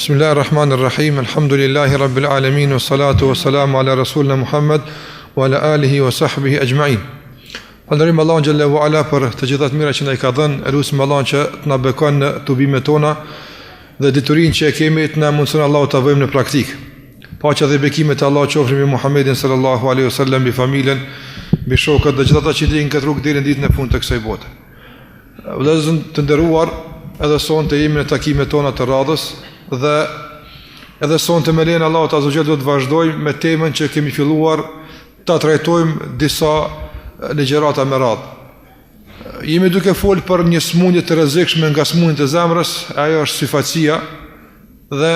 Bismillahirrahmanirrahim. Alhamdulillahi rabbil alamin wa salatu wa salamu ala rasulna Muhammad wa ala alihi wa sahbihi ajma'in. Falënderim Allahun xhalla wa ala për të gjitha të mira që na i ka dhënë, elusim Allahun që të na bekon në tubimet tona dhe diturinë që e kemi të na mundson Allahu ta vëmë në praktikë. Paqja dhe bekimet e Allahut qofshin mbi Muhammedin sallallahu alaihi wasallam, mbi familjen, mbi shokët dhe gjithë ata që ndjekin këtë rrugë deri në ditën e fundit të kësaj bote. Vëllezër të nderuar, edhe sonte jemi në takimet tona të radhës dhe edhe sonte me lejen e Allahut azza xal do të vazhdojmë me temën që kemi filluar ta trajtojmë disa ligjërata me radhë. Jemi duke folë për një smundje të rrezikshme nga smundjet e zemrës, ajo është syfacia, dhe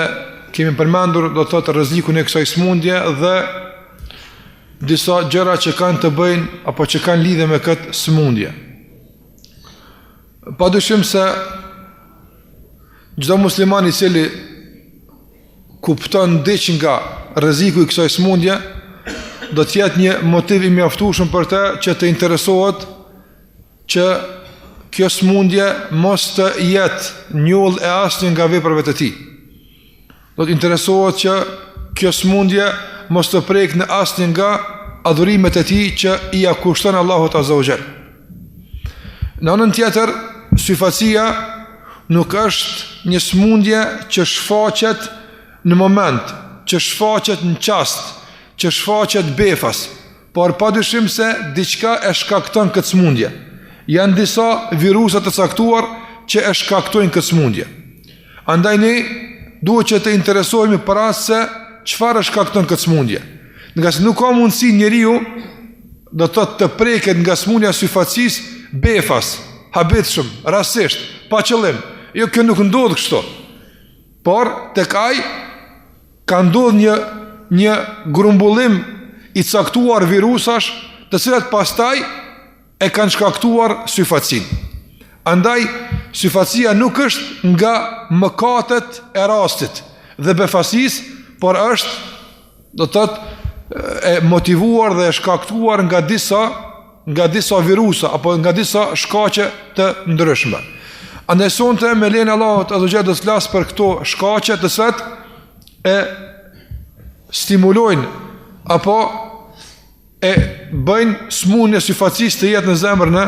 kemi përmendur do të thotë rrezikun e kësaj smundje dhe disa gjëra që kanë të bëjnë apo që kanë lidhje me këtë smundje. Padyshim se çdo musliman i cili kupton diç nga rreziku i kësaj smundje do të jetë një motiv i mjaftueshëm për të që të interesohet që kjo smundje mos të jetë njoll e asnjë nga veprat e tij. Do të interesohet që kjo smundje mos të prek në asnjë nga adhurimet e tij që i ia kushton Allahut azza wa jall. Në anën tjetër, syfacia nuk është një smundje që shfaqet në moment, që shfaqet në qast, që shfaqet befas, por padyshim se diçka e shkakton këtë smundje. Janë disa virusa të caktuar që e shkaktojnë këtë smundje. Andaj ne duhet që të interesohemi për atë se çfarë shkakton këtë smundje. Nga se nuk ka mundësi njeriu do të preket nga smundja e syfacisë befas, habitshëm, rastisht, pa qëllim. Jo, kjo nuk ndodh kështu. Por tek ai ka ndodhur një grumbullim i caktuar virusash, të cilat pastaj e kanë shkaktuar syfacinë. Andaj syfacia nuk është nga mëkatet e rastit dhe befasisë, por është do të thotë e motivuar dhe e shkaktuar nga disa virusa apo nga disa shkaqe të ndryshme. Andaj sonte me lejen e Allahut azza xal do të flas për këto shkaqe të cilat e stimulojnë apo e bëjnë smundjen e syfacisë të jetë në zemrën e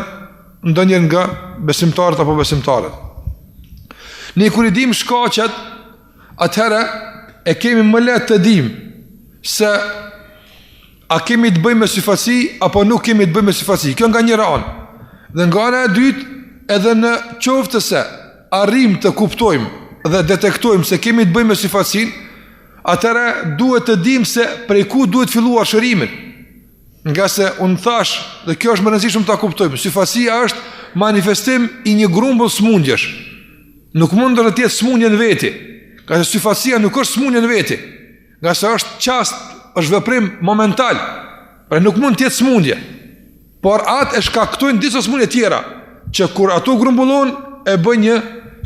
ndonjëri nga besimtarët apo besimtarët. Ne kur i dim shkaqet, atëherë e kemi më lehtë të dim se a kemi të bëjmë me syfaci apo nuk kemi të bëjmë me syfaci. Kjo nga njëra anë. Dhe nga ana e dytë, edhe në qoftë se arrim të kuptojmë dhe detektojmë se kemi të bëjmë me syfacin, atëra duhet të dim se prej ku duhet filluar shërimin. Nga se unë thash, dhe kjo është më rëndësishme ta kuptojmë, syfacia është manifestim i një grumbull smundjesh. Nuk mund të jetë smundje në veti, nga se syfacia nuk është smundje në veti, nga se është qast, është veprim momental, pra nuk mund të jetë smundje, por atë e shkaktojnë disa smundje tjera, që kur ato grumbullon e bën një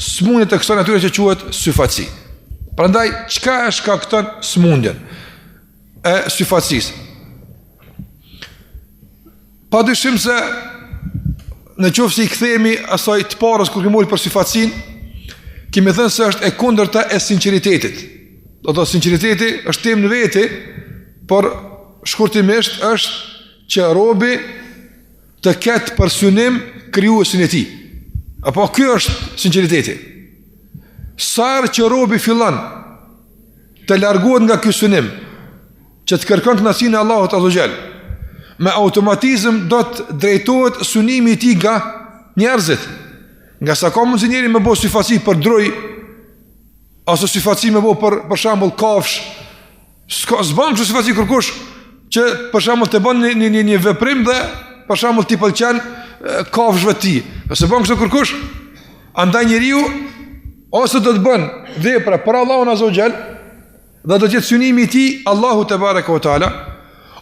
smundje të kësaj natyre që quhet syfaci. Prandaj çka e shkakton smundjen e syfacisë? Padyshim se në qoftë se i kthehemi asaj të parës kur kemi për syfacin, kemi thënë se është e kundërta e sinqeritetit. Do të thotë sinqeriteti është temë në veti, por shkurtimisht është që robi të ketë për synim krijuesin e tij. Apo ky është sinqeriteti. Sa që robi fillon të largohet nga ky synim, që të kërkon kënaqësinë e Allahut azza xal, me automatizëm do të drejtohet synimi i tij nga njerëzit. Nga sa ka mundsi njëri me bëj syfaci për druj, ose syfaci me bëj për shembull kafsh, s'bën syfaci kërkush që për shembull të bën një veprim dhe për shembull ti pëlqen kafshëve ti. Nëse bën kështu kërkush, andaj njeriu ose do të bën vepra për Allahun azza xal, dhe do të jetë synimi i tij Allahu te bareka ve taala,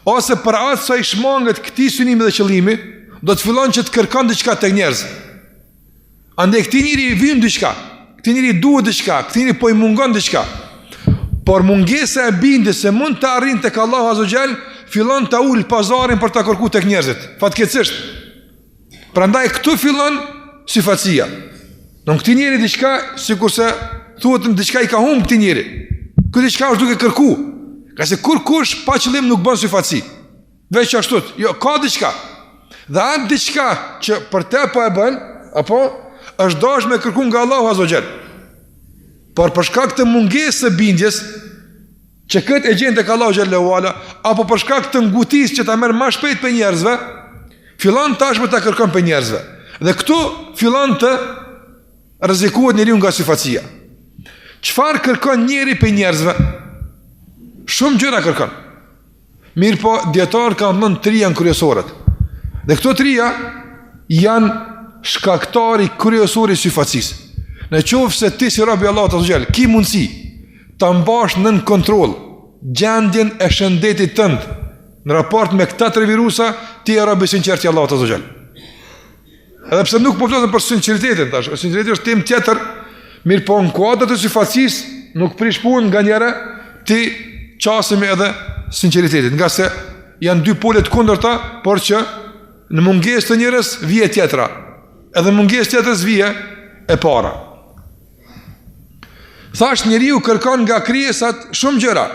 ose për atë sa i shmanget këtij synimi dhe qëllimi, do të fillon që të kërkon diçka tek njerëz. Andaj këtij njeriu vjen diçka, këtij njeriu duhet diçka, këtij njeriu po i mungon diçka. Por mungesa e bindjes se mund të arrijë tek Allahu azza xal, fillon ta ul pazarin për ta kërkuar tek njerëzit. Fatkeqësisht. Prandaj këtu fillon syfacia. Në këtij njeri diçka sikurse thuhet diçka i ka humbur këtij njeri. Ky diçka është duke kërku. Ka se kur kush pa qëllim nuk bën syfatsi. Veç ashtu, jo, ka diçka. Dhe atë diçka që për te po e bën, apo është dashur me kërku nga Allahu Azza wa Jall. Por për shkak të mungesës së bindjes që këtë e gjen tek Allahu xhallahu ala, apo për shkak të ngutisë që ta merr më shpejt për njerëzve, fillon tashmë ta kërkon për njerëzve. Dhe këtu fillon të rrezikohet njeriu nga syfatsia. Çfarë kërkon njeri për njerëzve? Shumë gjëra kërkon. Mirë po, dietar kanë thënë tri janë kryesorët. Dhe këto trija janë shkaktari kryesor i syfatsisë. Në qoftë se ti si rob i Allahut Azza wa Jall ki mundësi ta mbash nën kontroll gjendjen e shëndetit tënd në raport me këta tre virusa, ti e rob i sinqert i Allahut Azza wa Jall. Edhe pse nuk po flasim për sinqeritetin tash, sinqeriteti është temë tjetër, mirë po në kuadrat e syfatsisë nuk prish punë nganjëherë ti qasemi edhe sinqeritetin, nga se janë dy pole të kundërta, por që në mungesë të njërës vije tjetra, edhe mungesë tjetrës vije e para. Thash njeriu kërkon nga krijesat shumë gjëra,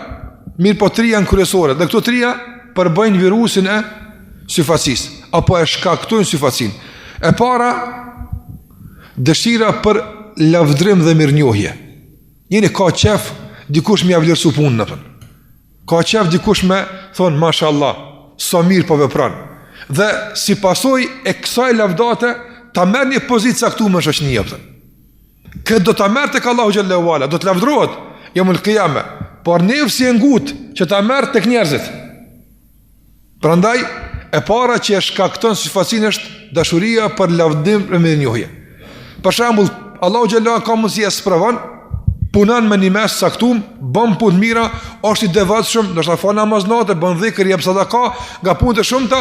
mirë po tri janë kryesore, dhe këto trija përbëjnë virusin e syfatsisë, apo e shkaktojnë syfatsin. E para, dëshira për lavdrim dhe mirënjohje. Njëri ka qef, dikush me ja vlerësu punën në tënë. Ka qef dikush me thonë, mashallah, sa mirë po vepran. Dhe si pasoj e kësaj lavdate, ta merr një pozitë caktuar në shoqëni apo. Këtë do ta merr tek Allahu xhallahu ala, do të lavdrohet yawmul qiyamah, por nefsi e ngut që ta merr tek njerëzit. Prandaj e para që e shkakton syfatsin është dashuria për lavdim dhe mirënjohje. Për shembull, Allahu xhallahu ka mundësi e sprovon, punon me një mes caktuar, bën punë mira, është i devotshëm, do të fal namaz natë, bën dhikr, jep sadaka, nga punët e shumta.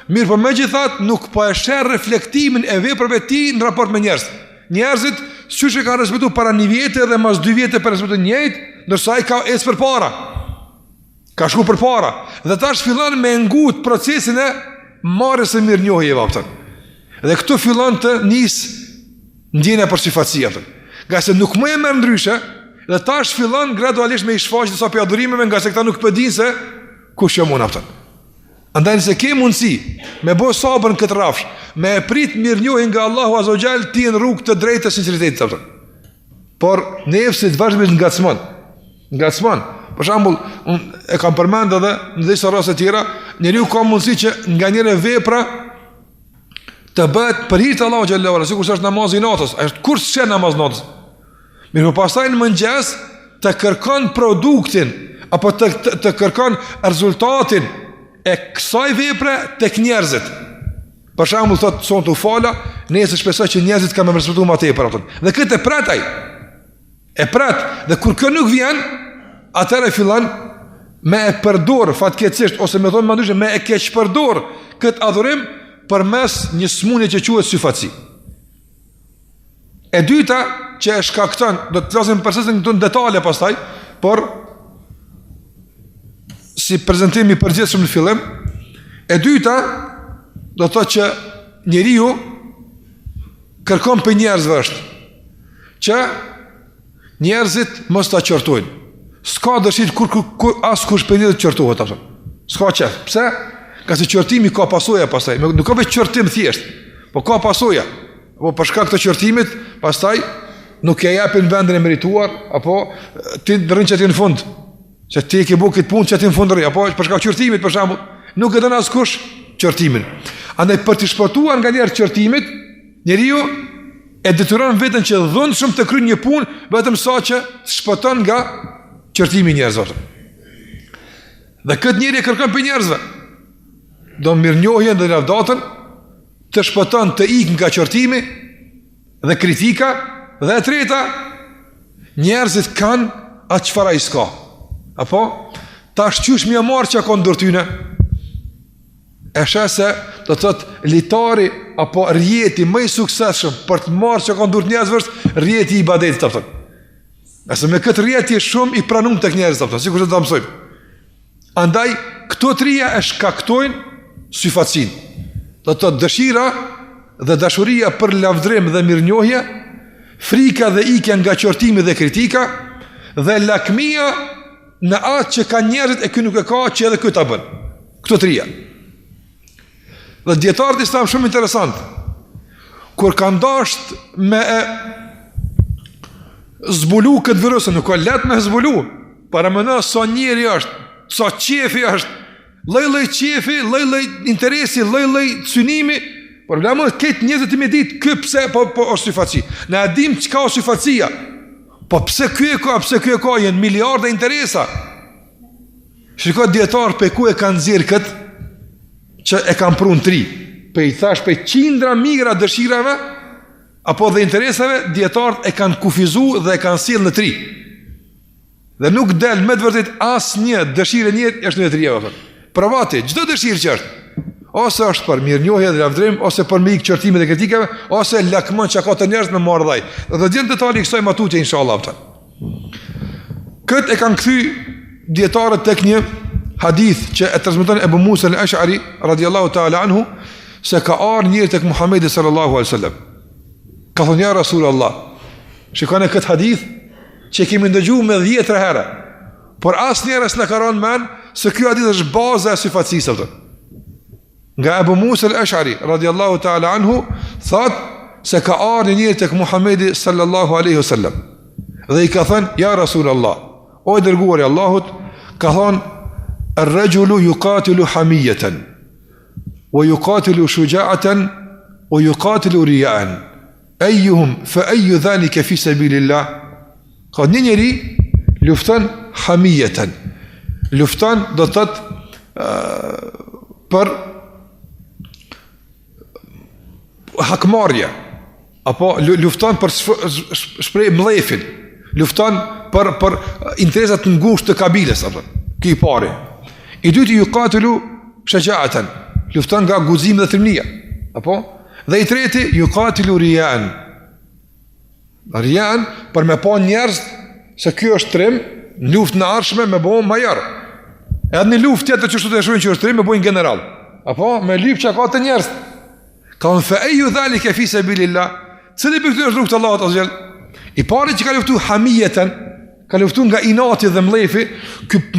Mirë, por megjithatë nuk po e sheh reflektimin e veprave të tij në raport me njerëz. Njerëzit siç e kanë respektuar para një vite dhe mas 2 vite për respektuar njëjtë, ndërsa ai ka ecë përpara. Ka shku përpara dhe tash fillon me ngut procesin e marrjes së mirënjohjeve aftën. Dhe këtu fillon të nis ndjenja për syfatsi aftën. Nga se nuk më e merr ndryshe dhe tash fillon gradualisht me i shfaqje disa pjadurimeve, nga se këta nuk pëdin se kush jam unë aftën. Andaj nëse ke mundësi me bo sabër në këtë rafsh, me e prit mirënjohjen nga Allahu Azza wa Jall, ti në rrugë të drejtë të sinqeritetit. Por nefsi vazhdimisht ngacmon. Për shembull, unë e kam përmend edhe në disa raste tjera, njeriu ka mundësi që nganjëherë vepra të bëhet për hir të Allahu xhallahu ala, sikur është namazi i natës, është kur s'ka namaz natës. Mirë, pastaj në mëngjes të kërkon produktin apo të kërkon rezultatin e kësaj vepre tek njerëzit. Për shembull thotë son të fala, nëse shpresoj që njerëzit kanë më respektuar më tepër atë. Dhe këtë e prat ai. E prat, dhe kur kjo nuk vjen, atëherë fillon me e përdor fatkeqësisht ose më thonë më ndryshe me e keq përdor këtë adhurim përmes një smundje që quhet syfatsi. E dyta që e shkakton, do të flasim përsëri në detale pastaj, por si prezantim i përgjithshëm në fillim, e dyta do të thotë që njeriu kërkon për njerëzve është që njerëzit mos ta qortojnë. S'ka dëshirë kur askush për një të qortohet atë. S'ka qef. Pse? Ka se qortimi ka pasoja pastaj. Nuk ka vetë qortim thjesht, po ka pasoja. Apo për shkak të qortimit, pastaj nuk e japin vendin e merituar, apo ti rrin çati në fund. Që ti ke bëu këtë punë çati në fund rri, apo për shkak të qortimit për shembull, nuk e don askush qortimin. Andaj për të shpëtuar nga njerë qortimit, njeriu e detyron veten që dhëndshëm të kryejë një punë vetëm sa që të shpëton nga qortimi i njerëzve. Dhe këtë njeri e kërkon për njerëzve. Do mirënjohjen dhe lavdatën, të shpëton të ikë nga qortimi dhe kritika, dhe e treta, njerëzit kanë atë çfarë ai s'ka. Apo ta shqysh më marr që ka ndër tyne. E shese, do të thotë litari apo rjeti më i suksesshëm për të marrë që ka ndër njerëzve është rjeti i ibadetit të thotë. Nëse me këtë rjeti është shumë i pranuar tek njerëzit të thotë, sikur të mësojmë. Andaj këto trija e shkaktojnë syfatsin. Do të thotë dëshira dhe dashuria për lavdrim dhe mirënjohje frika dhe ikja nga qortimi dhe kritika, dhe lakmia në atë që ka njerëzit e ky nuk e ka që edhe ky ta bën. Këto trija. Dhe dietarët islam shumë interesant. Kur kanë dasht me zbulu këtë virus, nuk ka let me zbulu. Para mëna sa njeri është, sa qefi është, lloj qefi, lloj interesi, lloj synimi. Problemi është këtë njerëzit me ditë ky pse po është syfaci. Ne e dim çka është syfacia. Po pse ky e ka, janë miliarda interesa. Shikoj dietar pe ku e kanë nxjerr kët që e kanë prunë tri. Pe i thash pe qindra migra dëshirave apo dhe interesave, dietarët e kanë kufizuar dhe e kanë sjell në tri. Dhe nuk del me të vërtet asnjë dëshirë njëjtë është në tri. Provati, çdo dëshirë që është, ose është për mirënjohje dhe lavdrim, ose për me ikë qortime dhe kritikave, ose lakmon që ka të njerëz me marrë dhaj. Dhe do të jenë detale i kësaj matutje inshallah. Këtë e kanë kthy dietarët tek një hadith që e transmeton Ebu Musa al-Ash'ari radhiyallahu ta'ala anhu, se ka ardhur njëri tek Muhamedi sallallahu alaihi wasallam. Ka thonë ja Rasulullah, shikoni këtë hadith që kemi ndëgjuar me 10 herë, por asnjëherë s'na ka rënë mend se ky hadith është baza e syfacisë. Nga Ebu Musa al-Ash'ari radhiyallahu ta'ala anhu thot se ka ardhur njëri tek Muhamedi sallallahu alaihi wasallam dhe i ka thënë ja Rasulullah, o i dërguari i Allahut, ka thonë ar-rajulu yuqatilu hamiyatan wa yuqatilu shuja'atan wa yuqatilu riya'an ayyuhum fa ayyu dhalika fi sabilillah. Ka një njeri lufton hamiyatan, lufton do të thotë për hakmarrje, apo lufton për shpreh mllëfin, lufton për interesat të ngushtë të kabiles, apo ky i pari. I dyti yuqatilu shaja'atan, lufton nga guzimi dhe trimnia, apo dhe i treti yuqatilu riyan. Riyan për me pa njerëz se ky është trim, në luftë në ardhshme me bëu major. Edhe në luftë tjetër që të shohin që është trim me bëjnë general, apo me lyp që ka të njerëz. Ka unë fe eju dhalike fi sabilillah, cili për këtë është rrugë të Allahut azhjel. I pari që ka luftu hamijeten, ka luftu nga inati dhe mlefi,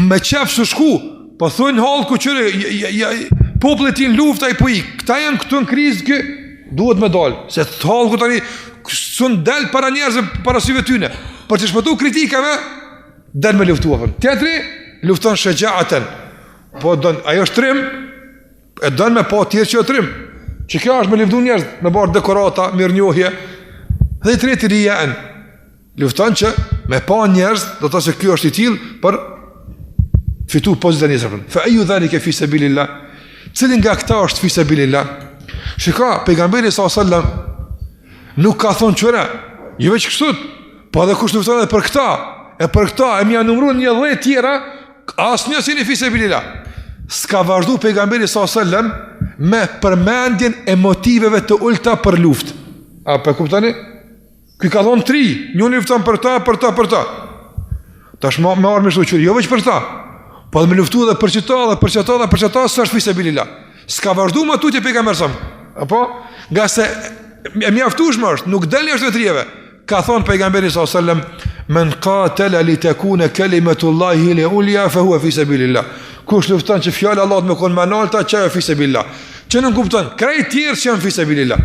me qef së shku, po thunë halë ku qëre, popullet i në lufta i po i, këta janë këtu në krizë, kë, duhet me dalë, se të halë ku tani, sënë delë para njerëzë, para syve tyne, për që shpëtu kritikave, delë me luftu, tjetëri, lufton shëgjaten, po dënë, ajo është trim, e dënë me pa tjerë që o trim, që kjo është me luftu njerëz, me barë dekorata, mirënjohje, dhe i treti rijaen, lufton që me pa njerëz, do të se kjo është i tilë, për fitu pozit e njësërën. Fa eju dhalike fi sabilillah, cilin nga këta është fi sabilillah? Shika, pejgamberi s.a.s. nuk ka thonë qëra, jo veç kështut, pa dhe kush lufton edhe për këta, e për këta, e mja numru një 10 tjera, asë një si një fi sabilillah. Ska vazhdu pejgamberi s.a.s. me përmendjen e motiveve të ulta për luft. A, për kuptani? Këj ka thonë 3, një lufton për ta. Ta është me arme shtu qëri, jo veç për ta. Po dhe me luftu dhe për qëta, së është fi sabilillah. Ska vazhdu më tutje pejgamberi s.a.s. Apo? Nga se e mjaftueshme është, nuk delni është vetrijeve. Ka thonë pejgamberi s.a.s. Men qatala li takuna kalimatullahi hiya ulya fa huwa fi sabilillah. Kush lufton që fjala e Allahut më kon më nalta, çajo fi sabilillah. Që nuk kupton, krejt tjerë që janë fi sabilillah.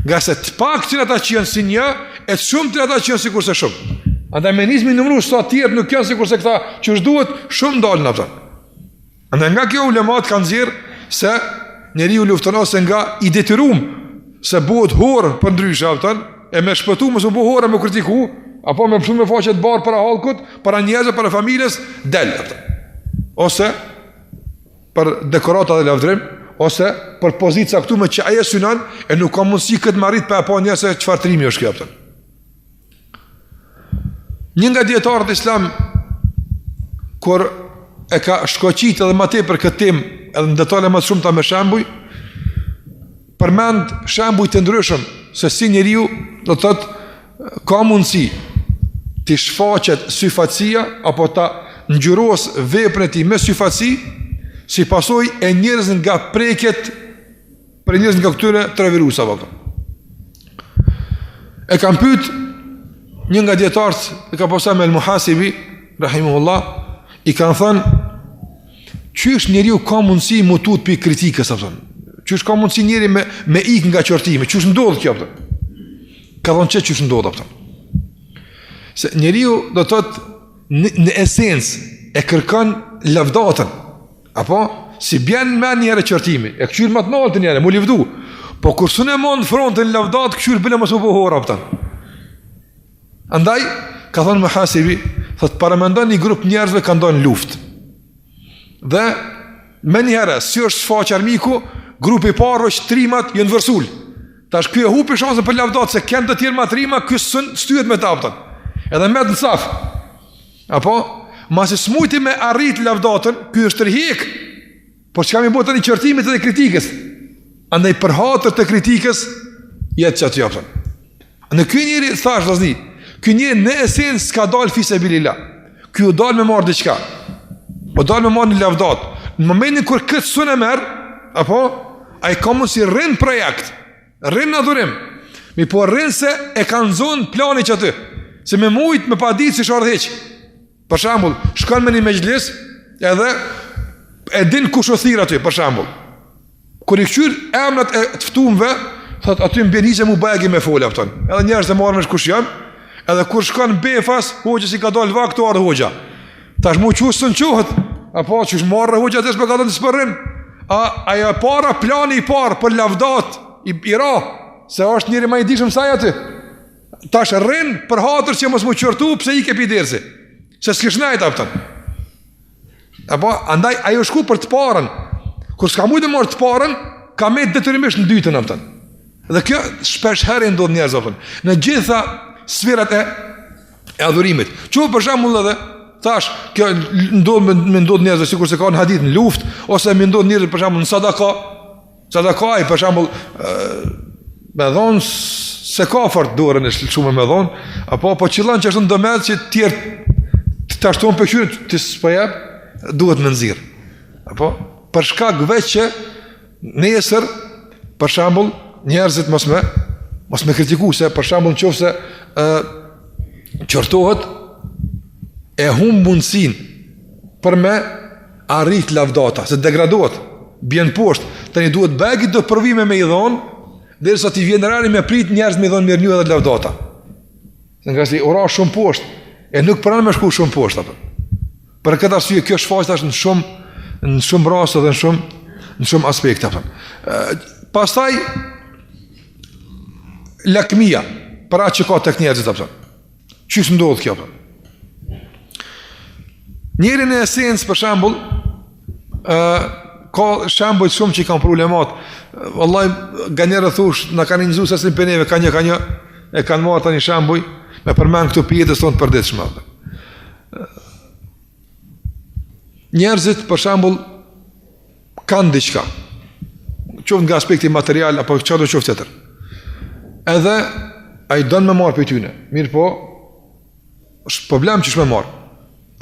Nga se të paktën ata që janë si një, e të shumtë ata që janë sikurse shumë. Andaj menizmi numëru sa të tjerë nuk janë sikurse këta që është duhet, shumë dalën ata. Andaj nga kjo ulemat kanë nxjerr se njeriu lufton ose nga i detyruar se bëhet horë për ndryshe aftan, e me shpëtu mos u bë horë me kritiku, apo me shumë me faqe të barë para hallkut, para njerëzve, para familjes, del ata. Ose për dekorata dhe lavdrim, ose për pozica këtu me që aje synon, e nuk ka mundësi këtë marit për e pa njerëse çfarë trimi është kjo aftan. Një nga dietarët islam, kur e ka shkoqit edhe ma tepër këtë temë, edhe në detale më shumë ta me shembuj, përmend shembuj të ndryshëm se si njeriu do të thotë ka mundësi të shfaqet syfacia apo ta ngjyros veprën e tij me syfaci si pasojë e njerëz nga preket për njerëz nga këtyre tre virusave. E kam pyet një nga dietarët e ka pasur me al-Muhasibi rahimahullah, i kanë thënë qysh njeriu ka mundësi mu tut për kritikës, apo qysh ka mundësi njeri me ik nga qortimi, qysh ndodh kjo, apo ka thonë çysh ndodh, apo se njeriu do të thotë në esencë e kërkon lavdatën, apo si bjen me njëre qortimi, e këshyr më të naltë njëre, mu livdu, po kur së në mund frontën lavdat, këshyr bële më së pohora, apo andaj, ka thonë Muhasibi, thot paramendon një grup njerëzve ka ndonë luftë. Dhe me njëherë, si është shfaq armiku, grupi parë është trimat jënë vërsul. Tash kjo e hupi shansën për lavdat, se kënë të tjerë ma trima, kjo styet me tapëtën. Edhe me të në safë. Apo, masi smujti me arrit lavdatën, kjo është rihik, por që kam i botën i qërtimit dhe kritikës. Andaj për hatër të kritikës, jetë që atë japëtën. Në kjo njëri, thash vëzni, kjo njëri në esenë s'ka dalë fisabilillah. Kjo dalë me marrë diqka. O dalë me marrë një lavdat. Në momentin kër këtë sën e merë, apo, a i ka mund si rrinë projekt, rrinë në dhurim, mi po rrinë se e kanë zonë plani që aty, se me mujtë me pa ditë si shardh heqë. Për shambull, shkon me një mejgjlis, edhe e din kush o thirë aty, për shambull. Kër i këqyr emnat e të ftumve, thot aty më bjeni që mu bagi me folja, pëton. Edhe njerës dhe marrë me shkush janë, edhe kur shkon befas, hoqë si ka dalë vak të ardhë hoqëa. Tash mu qusë në quhët, apo që është marrë hoqëa të shpe ka të në spërrin. Aja para, plani i parë për lavdat i ra, se është njëri ma i dishëm saj aty. Tash rrin për hatër që mos mu qërtu, pse i ke pidersi. Se s'kish najta, pëtën. Apo, andaj, ajo shku për të parën. Kur s'ka mujtë marrë të parën, ka me detyrimisht në dytën, pëtën. Dhe kjo shpesh herë ndodh njerëz, pëtën. Në gjitha sferat e adhurimit. Qo për shembull edhe tash kjo ndodh njerëz sikur se ka në hadith në luftë ose më ndodh njerëz për shembull në sadaka. Sadaka i për shembull me dhon se ka fort dorën e shumë me dhon, apo po qillon që është ndomet që tjerë ta shton për qyret ti s'po jap, duhet më nxirr. Apo për shkak veç që nesër për shembull njerëzit mos me kritiku se për shembull nëse qortohet e humb mundësin për me arrit lavdata, se degradohet, bjen poshtë, tani duhet bagi do provime me i dhonë, derisa ti vjen rani me prit njerëz me i dhonë mirë një edhe lavdata. Se nga si ora shumë poshtë, e nuk pranë me shku shumë poshtë apo. Për këtë arsye kjo shfaqet është në shumë raste dhe në shumë aspekte apo. Pastaj lakmia, për atë që ka tek njerëzit apo. Çish ndodh kjo apo? Njëri në esencë për shembull, ka shembull shumë që i kanë problemat. Wallahi ganjera thosh, na kanë nxjuar se sin peneve ka një e kanë marrë tani shembull me përmend këto pjetës tonë të përditshme. Njerëzit për shembull kanë diçka. Qoftë nga aspekti material apo çfarë do qoftë tjetër. Edhe ai don me marr për tyne. Mirë po, është problem që shme marr.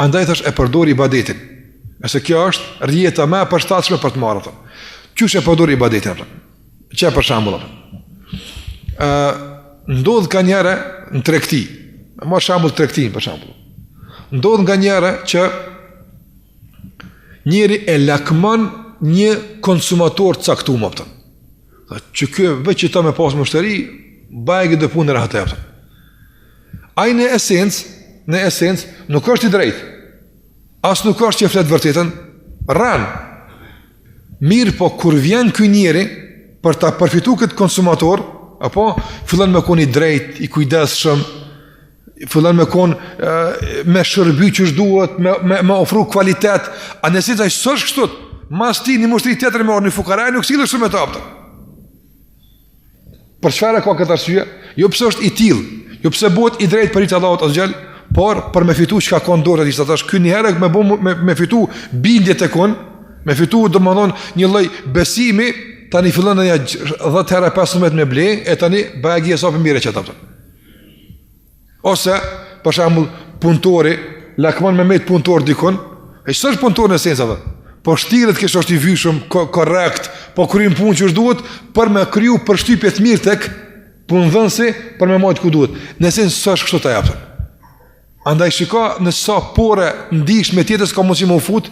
Andaj thash e përdor ibadetin. Nëse kjo është rjeta më e përshtatshme për të marrë atë. Qysh e përdor ibadetin atë? Çe për shembull atë. Ndodh ka njëre në tregti. Marr shembull tregtin për shembull. Ndodh nga njëre që njëri e lakmon një konsumator të caktuar atë. Që kjo veç që ta me pas mështeri, bajegi dhe punë në rahat e atë. Ai në esencë nuk është i drejtë. As nuk është që flet vërtetën, rran. Mirë po kur vjen ky njeri për ta përfituar këtë konsumator, apo fillon me qenë i drejtë, i kujdesshëm, fillon me qenë me shërby që duhet, me ofru kvalitet, a nëse ai s'është kështu, mas ti një mushtri tjetër me orë një fukaraj nuk sillesh shumë me ta. Për çfarë ka këtë arsye? Jo pse është i tillë, jo pse bëhet i drejtë për i Allahut azhjal, por për me fitu çka ka dorë aty, tash ky një herë me fitu bindje tek on, me fitu domthon një lloj besimi, tani fillon në 10 herë 15 me ble, e tani bagi e sa për mirë çata. Ose për shembull punëtori, lakmon me punëtor dikon, ai s'është punëtor në esencë atë. Po shtiret që është i vyshëm, korrekt, po kryen punë që duhet për me kriju përshtypje të mirë punëdhënësi për me majtë ku duhet. Nëse s'është kështu ta japën. Andaj shiko në sa pore ndihshme tjetës ka mundësi më fut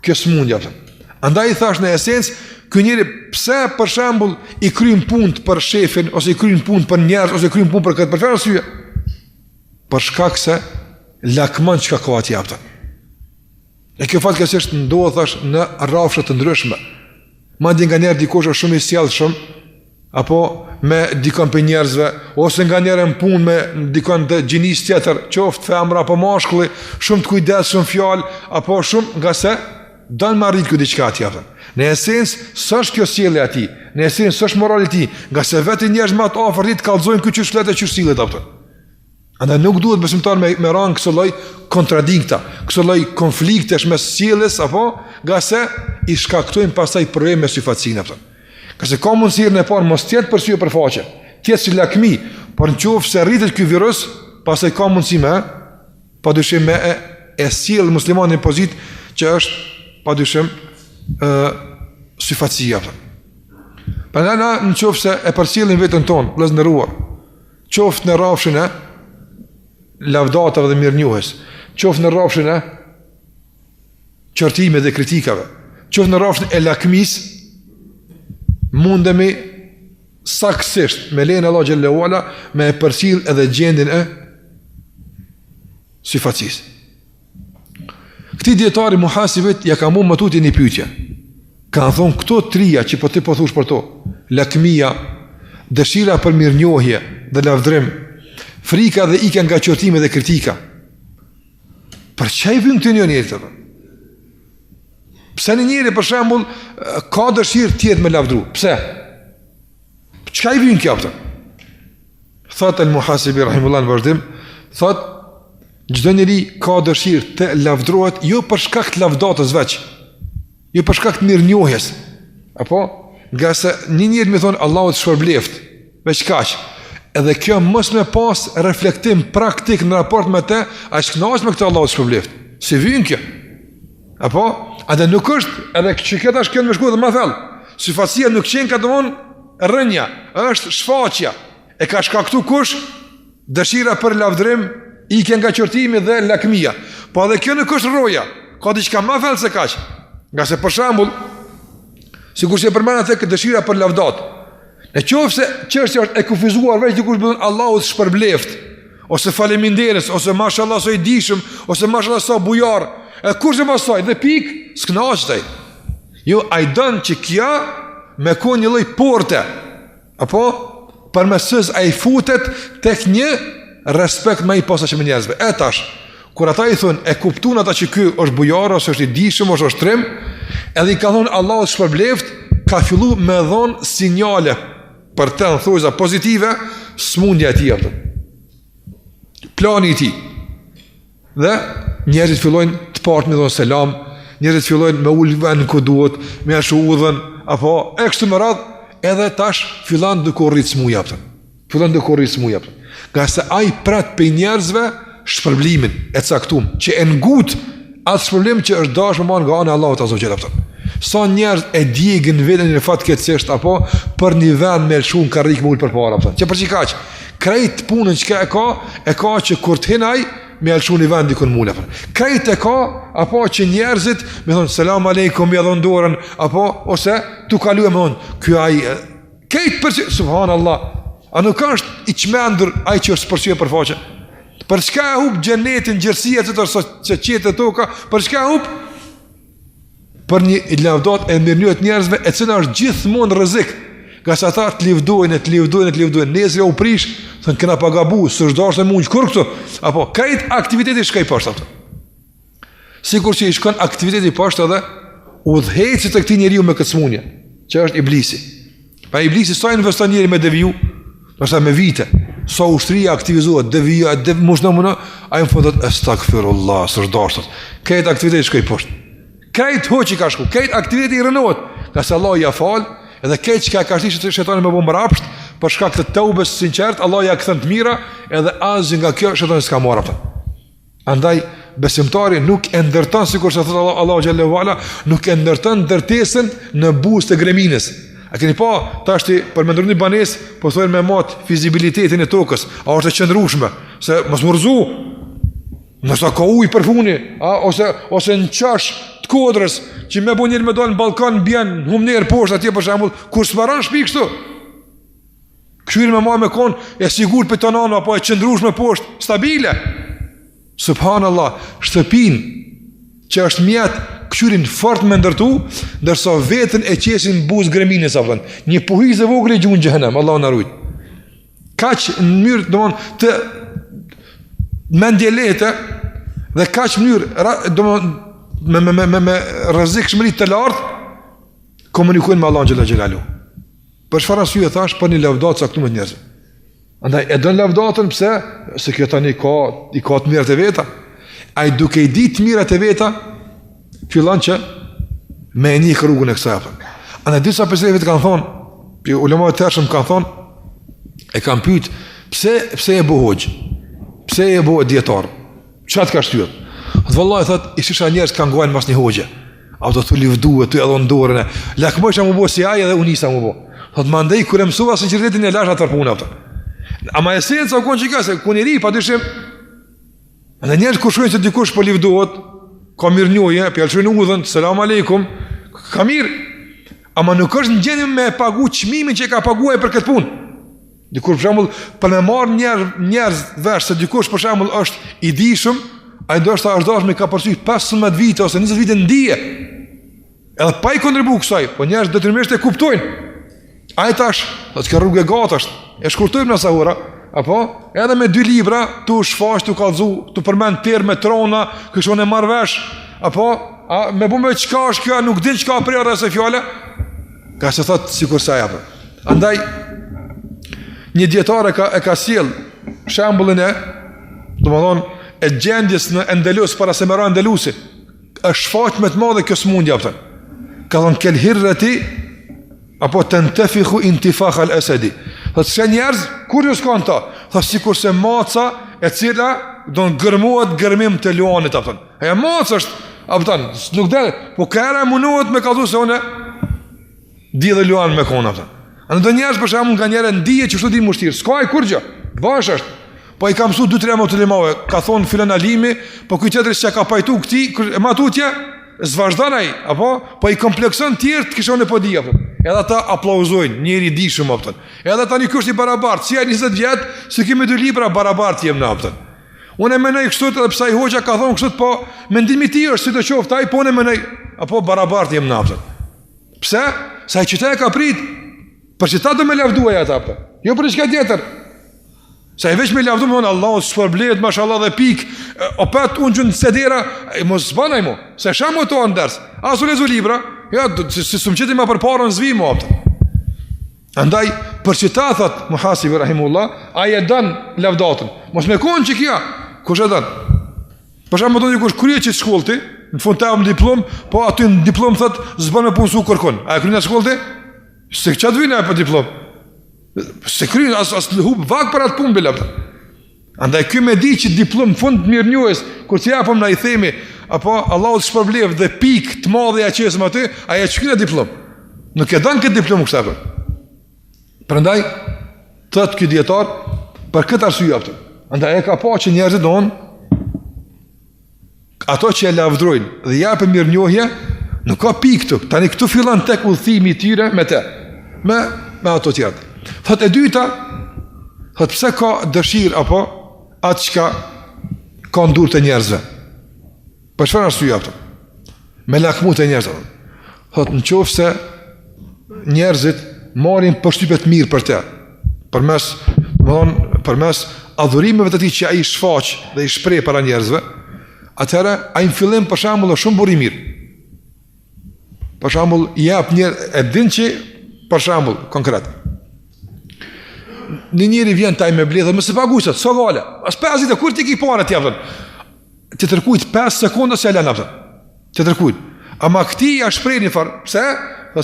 kjo smundje japën. Andaj i thash në esencë, ky njeri pse për shembull i kryen punë për shefin ose i kryen punë për njerëz ose i kryen punë për këtë për çfarë arsye? Për shkak se lakmon çka ka aty japën. E kjo fatkeqësisht ndodh thash në rrafshe të ndryshme. Madje nga njerë dikush është shumë i sjellshëm apo me dikon për njerëzve, ose nga njerë në punë me dikon të gjinis tjetër, qoftë femra apo mashkulli, shumë të kujdesshëm fjalë, apo shumë nga se don me arrit kjo diçka aty japën. Në esencë, s'është kjo sjellja e tij, në esencë s'është morali i tij, nga se vetë njerëz më të afërt i kallzojnë ky çështë fletë çështë sillet atë. Andaj nuk duhet besimtar me rang këso lloj kontradikta, këso lloj konfliktesh mes sjelljes apo nga se i shkaktojnë pastaj probleme me syfacinë atë. Ka se ka mundësi në parë mos tjetë për sy e për faqe, tjetë si lakmi, por në qoftë se rritet ky virus, pastaj ka mundësi me, padyshim me e sjell muslimanin në pozitë që është padyshim syfacia. Prandaj na në qoftë se e përcjellim veten tonë, vëllezër nderuar, qoftë në rrafshin e lavdatave dhe mirënjohjes, qoftë në rrafshin e qortimeve dhe kritikave, qoftë në rrafshin e lakmisë, mundemi saksisht me lejen e Allah xhallahu ala me e përcjell edhe gjendjen e syfacisë. Këti dietari muhasibit ja ka mund më tuti një pyetje. Kanë thonë këto trija që po ti po thush për to, lakmia, dëshira për mirënjohje dhe lavdrim, frika dhe ikja nga qortime dhe kritika. Për çfarë vjen këto njerëz të? Pse një njeri për shembull ka dëshirë tjetë me lavdru? Pse? Çka i vjen kjo atë? Thot al-Muhasibi rahimullah në vazhdim, thot çdo njeri ka dëshirë të lavdrohet jo për shkak të lavdatës veç, jo për shkak të mirënjohjes. Apo nga se një njeri më thon Allahu të shpërbleft, veç kaq. Edhe kjo mos me pas reflektim praktik në raport me të, as kënaqesh me këtë Allahu të shpërbleft. Si vjen kjo? Apo edhe nuk është edhe që këtë është kënë me shku dhe ma thellë. Syfacia nuk qenë ka të vonë rënja, është shfaqja. E ka shkaktu kush? Dëshira për lavdrim, ikja nga qortimi dhe lakmia. Po edhe kjo nuk është roja, ka diçka ma thellë se kaq. Nga se për shembull, sikur që e përmend atë këtë dëshira për lavdat. Në qoftë se çështja është e kufizuar veç dikush bën Allahu të shpërbleft, ose faleminderes, ose mashallah so i dishëm, ose mashallah so bujar. E kur që pasaj, dhe pik, s'knaqëtaj. Jo, a i dënë që kja me ko një lloj porte, apo përmesës a i futet tek një respekt me i posa që me njerëzve. E tash, kur ata i thunë, e kuptun ata që ky është bujar, ose është i dishëm, ose është trim, edhe i ka thonë Allah është shpërbleft, ka fillu me dhonë sinjale për të në thujza pozitive, smundja e ti aftën. Plani i ti. Dhe njerëzit fillojnë të partë me dhonë selam, njerëzit fillojnë me ullë vend ku duhet, me ashu udhën, apo e kështu më radhë, edhe tash fillan dhe ku rritë smuja pëtën. Fillan dhe ku rritë smuja pëtën. Nga se aj pratë për njerëzve shpërblimin e caktum, që e ngut atë shpërblim që është dashme ma nga anë Allahut Azza wa Jalla pëtën. Sa njerëz e djegën vetën në fatë keqësisht, apo për një vend me lëshu në karrik më ullë për para pëtën. Që për që kaq, krejt punën që e ka që kur të hinaj, me alëshu një vendi kënë mula. Krejt e ka, apo që njerëzit me thonë, selam aleikum, me dhonë dorën, apo, ose tu kalu e me thonë, kjo aj, krejt përsi, subhanallah, a nuk është i qmendur aj që është përsi e përfaqe? Për shka e hup gjenetin, gjërësia të tërë, që qetë e toka, për shka e hup? Për një lavdat e mirënjohjet njerëzve, e cëna është gjithmonë rrezik. Nga sa ata të livdojnë, nesër u prish, thënë këna pa gabu, së është dashtë e mundë kur këtu, apo krejt aktiviteti shka i pashtë ato. Sikur që i shkon aktiviteti pashtë edhe, udhëhecit të këti njeriu me këtë smunje, që është iblisi. Pa iblisi sa investon njeri me deviju, nështë me vite, sa ushtria aktivizohet, devija, mushna, a i më fundet, estakfirullah, së është dashtë, krejt aktiviteti shka i pashtë. Krejt hoqi ka shku, krejt aktiviteti i rënohet, nga se Allah ja falë, edhe këtë që ka shti që shetani me bomë rapsht, për shkak të teubes sinqert, Allah ja këthën të mira, edhe asgjë nga kjo shetani s'ka marrë apëta. Andaj, besimtari nuk e ndërton, sikur që thëtë Allah xhallahu ala, nuk e ndërton ndërtesën në buzë të greminës. A keni pa, tashti për me ndërru një banes, po thojnë me matë fizibilitetin e tokës, a është e qëndrushme, se mos më rëzu, nësa ka ujë për funi, ose në qash të kodrës, që me bo njërë me dojnë në balkan, bjen, humnerë poshtë atje për shambull, kur s'maran shpi kështu. Këshyri me ma me konë e sigur për të nanu, apo e qëndrushme poshtë, stabile. Subhanallah, shtëpin që është mjetë, këshyrin fort me ndërtu, dërsa vetën e qesin buz gremine, sa përën. Një puhiz e vogli gjunë gjëhenem, Allah në rujt. Kaq në mjërë, do mënë, të mendjelete, dhe kaq mënyrë, do mënë, me rëzik shmërit të lartë, komunikujnë me Allah në gjela gjelalu. Për shfar arsye thash, për një lavdatë sa këtu me njerëzve. Andaj, e dënë lavdatën, pëse? Se kjo tani i ka të mirët e veta. A i duke i di të mirët e veta, fillan që me e një rrugën e kësaj apën. Andaj, disa përseve të kanë thonë, për ulemat të tërshëm kanë thonë, e kanë pyet, pse e bo hoqë? Pse e bo djetarë? Qatë ka shtyët? Dhe vëllaj, thët, i shisha njerës kanë gojnë mas një hoqë. A të thu livdu e të edhe në dorën e. Lakmoj që mu bo si aje dhe unisa mu bo. Thët, ma ndej, kër e mësua sinceritetin e lash atër puna apëta. Ama esenca u konë që i ka, se ku njëri, pa dyshim, dhe njerës kur shkojnë se dikush po livdohet, ka mirë njoje, pjallëshojnë udhën, selam aleikum, ka mirë, ama nuk është në gjenim me pagu qmimin që i ka paguaj për këtë punë. Dikur për shambull, për me marë njerës vesh, se dikush për shambull është i dishëm, a i ndoshta është dashme i ka përsyh 15 vite ose 20 vite ndije, edhe pa i kontribu kësaj, po njerës detyrimisht e kuptojnë. A i tash, dhe të ka rrugë e gatë është, e shkurtojmë në sahura, apo, edhe me 2 libra, tu shfaq, tu kalzu, tu përmen terme, trona, këshon e marrë vesh, apo, me bu me qka është kjo, nuk din qka prej arre se fjale, ka se thotë si kur saj apë. Andaj, një djetare e ka sjell shambullin e, do më thonë, e gjendjes në Endelus, para se mëra Endelusi, është shfaq me të madhe kjo smundja, apëtën. Ka thonë, kel hirreti, apo të nëtefihu intifakha al-esedi. Thëtë që njerëz, kur ju s'kanë ta? Thëtë si kurse maca e cila do në gërmuat gërmim të luanit, apëtën. E maca është, apëtën, nuk dhe, po kërë e munuat me kaltu se one, di dhe luan me kona, apëtën. A në do njerëz për shemë nga njerë ndije që shtu di mushtirë, s'ka i kur gjë, bash është. Po i ka mësu 2-3 më të limave, ka thonë filen alimi, po kuj tjetëris që ka pajtu këti, e ma tutje, zvazhdanaj, apo, po i komplekson tjertë kishon e po di, apëtën. Edhe ta aplauzojnë, njëri di shumë, apëtën. Edhe ta një kështë i barabartë, si a 20 vjetë, si kemi 2 libra, barabartë jem në, apëtën. Unë e menoj kështut, edhe pësa i hoqja ka thonë kështut, po, mendimi ti është, si të qoftë, taj, po unë e menoj, apo barabartë jem në, apëtën. Pse? Sa i qita e ka prit, për që ta do me lavduaj ata, apëtën. Jo për çka tjetër. Sa i veç me lavdu me thonë, Allah, shpërblet, mashallah dhe pik, opet unë gjënë sedera, mos zbanaj mu, se shamu to ndërës, asu lezu libra, ja, si së më qëti ma për parën zvi mu, apëtën. Andaj, për që ta, thët, Muhasibi Rahimullah, aje dënë lavdatën, mos me konë që kja, kush e dënë? Për shamu të një kush krye që shkollëti, në fund të avë në diplom, po aty në diplom, thët, zbanë me punësu kërkon. A e krye në shkollëti? Se që të vina e për diplom? Se krye, as në hubë vakë për atë punë, bila. Andaj, kjo me di që diplom, fund mirë njohës, kur të japëm në i themi, apo Allah të shpërblev dhe pik të madhe ja qesëm aty, aja që kërë diplom. Nuk e danë këtë diplom kështë apë. Përëndaj, tëtë këtë djetar, për këtë arsujë apëtë. Andaj, e ka pa që njerëzit donë, ato që e lavdrojnë dhe japë mirë njohje, nuk ka pik të. Tani këtu fillan tek udhëtimi i tyre me te, me ato tjertë. Thot e dyta, thot pse ka dëshirë apo atë që ka ndur të njerëzve. Për çfarë arsye ato? Me lakmu të njerëzve. Thot në qoftë se njerëzit marrin përshtypje mirë për te, përmes adhurimeve të tij që ai shfaq dhe i shpreh para njerëzve, atëherë ai në fillim për shembull është shumë buri mirë. Për shembull i jap njerë e din që për shembull konkret. Një njëri vjen taj me bledhe, më se pagusat, so gale, as 50 e kur ti ki pare tja, të tërkujt 5 sekonda se alen, të tërkujt. Ama këti ja shprej një farë, pse?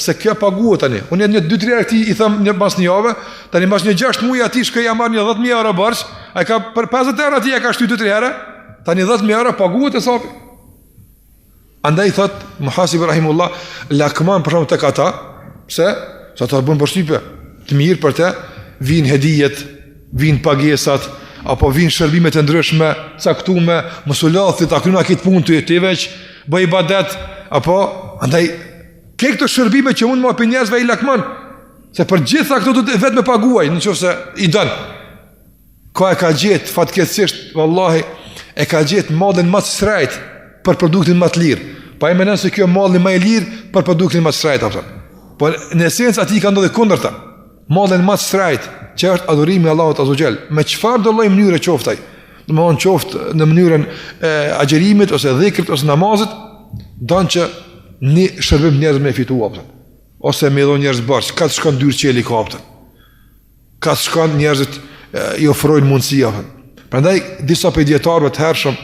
Se kjo paguat tani. Unë një 2-3 herë këti i thëm një mas një jave, tani mas një 6 muaj ati shkë ja marrë një 10.000 euro bërsh, a i ka për 50 herë ati ja ka shty 2-3 herë, tani 10.000 euro paguat e sapi. Andaj thot, Muhasibi Rahimullah, lakman për shumë të kata, pse? sa ta bën përshtypje të mirë për te, vinë hedijet, vinë pagesat, apo vinë shërbimet e ndryshme, caktume, mos u lathi ta kryna këtë punë të veç, bëj ibadet, apo andaj ke këto shërbime që mund më për njerëzve i lakman, se për gjitha këto do të vetë me paguaj, nëse i dën. Ka e ka gjetë fatkeqësisht, vallahi, e ka gjetë mallin më të srejt për produktin më të lirë. Pa e mendon se kjo malli më i lirë për produktin më të srejt apo. Por në esencë aty ka ndodhur kundërta. Mallin më të srejt, që është adhurimi i Allahut azza xal. Me çfarë do lloj mënyre qoftaj? Domthon qoftë në mënyrën e agjerimit ose dhikrit ose namazit, don që një shërbim njerëz me fituar apo. Ose me dhon njerëz bash, ka të shkon dyr qeli kapta. Ka të shkon njerëzit i ofrojnë mundësi apo. Prandaj disa prej dietarëve të hershëm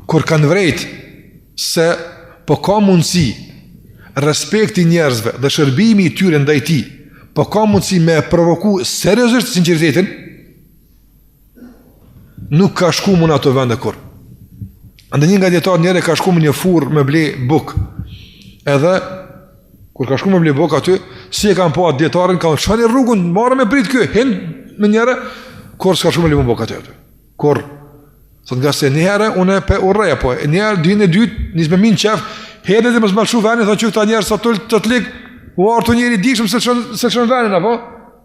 kur kanë vrejt se po ka mundësi respekti njerëzve dhe shërbimi i tyre ndaj tij, po ka mundësi me provoku seriozisht sinqeritetin, nuk ka shku më në ato vende kur. Andë një nga djetarë njëre ka shku më një furë me ble buk, edhe kur ka shku me ble buk aty, si e kam po atë djetarën, ka shani rrugun, marë me prit kjo, hin me njëre, kur s'ka shku me ble buk aty. Kur thot nga se njëherë, une pe urreja, po, njëherë, dynë e dytë, njës me minë qef, hedhe dhe më zmalshu venin, thot që këta njerë sa të të lik, u artu njëri dikshëm se shën venin, apo?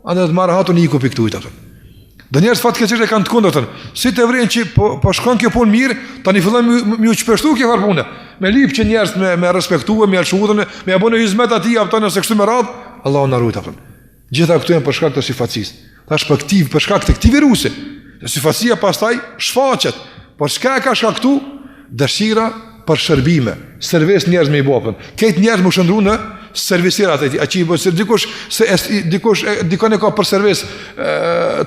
Andë dhe të marë hatu një i kupi këtu i të të. Dhe njerës fatkeqësisht e kanë të kundërtën. Si të vrinë që po shkon kjo punë mirë, tani fillon me u çpeshtu kjo farë punë. Me lip që njerës me respektue, me alshudhën, me abone hizmet atij apo nëse kështu me radhë, Allahu na ruaj apo. Gjitha këtu janë për shkak të sifacisë. Tash për shkak të këtij virusi. Sifacia pastaj shfaqet. Por çka ka shkaktu? Dëshira për shërbime, servis njerëz me i bopën. Këtë njerëz më shëndru në servisirat e ti, a që i bëjë, dikon e ka për servis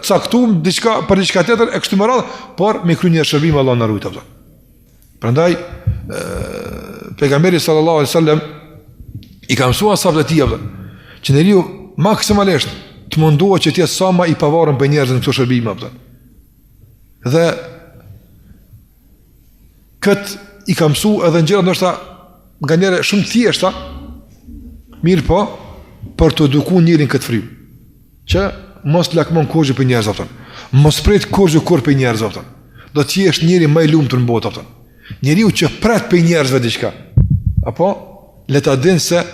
caktum, për diçka tjetër, e kështu më radhë, por me kry një shërbime, Allah në rujtë. Prandaj, pejgamberi sallallahu alaihi wasallam i ka mësua sahabët e tij, që njeriu maksimalisht të munduohet që të jetë sa më i pavarur për njerëzit në këto shërbime. Dhe këtë i ka mësu edhe në gjëra ndoshta nga njëre shumë thjeshta, mirë po, për të eduku njërin këtë frymë, që mos të lakmon kurrë për njerëz aftën, mos prit kurrë për njerëz aftën, do të jesh njëri më i lumtur në botë aftën. Njeriu që pret për njerëzve diçka, apo le ta dinë se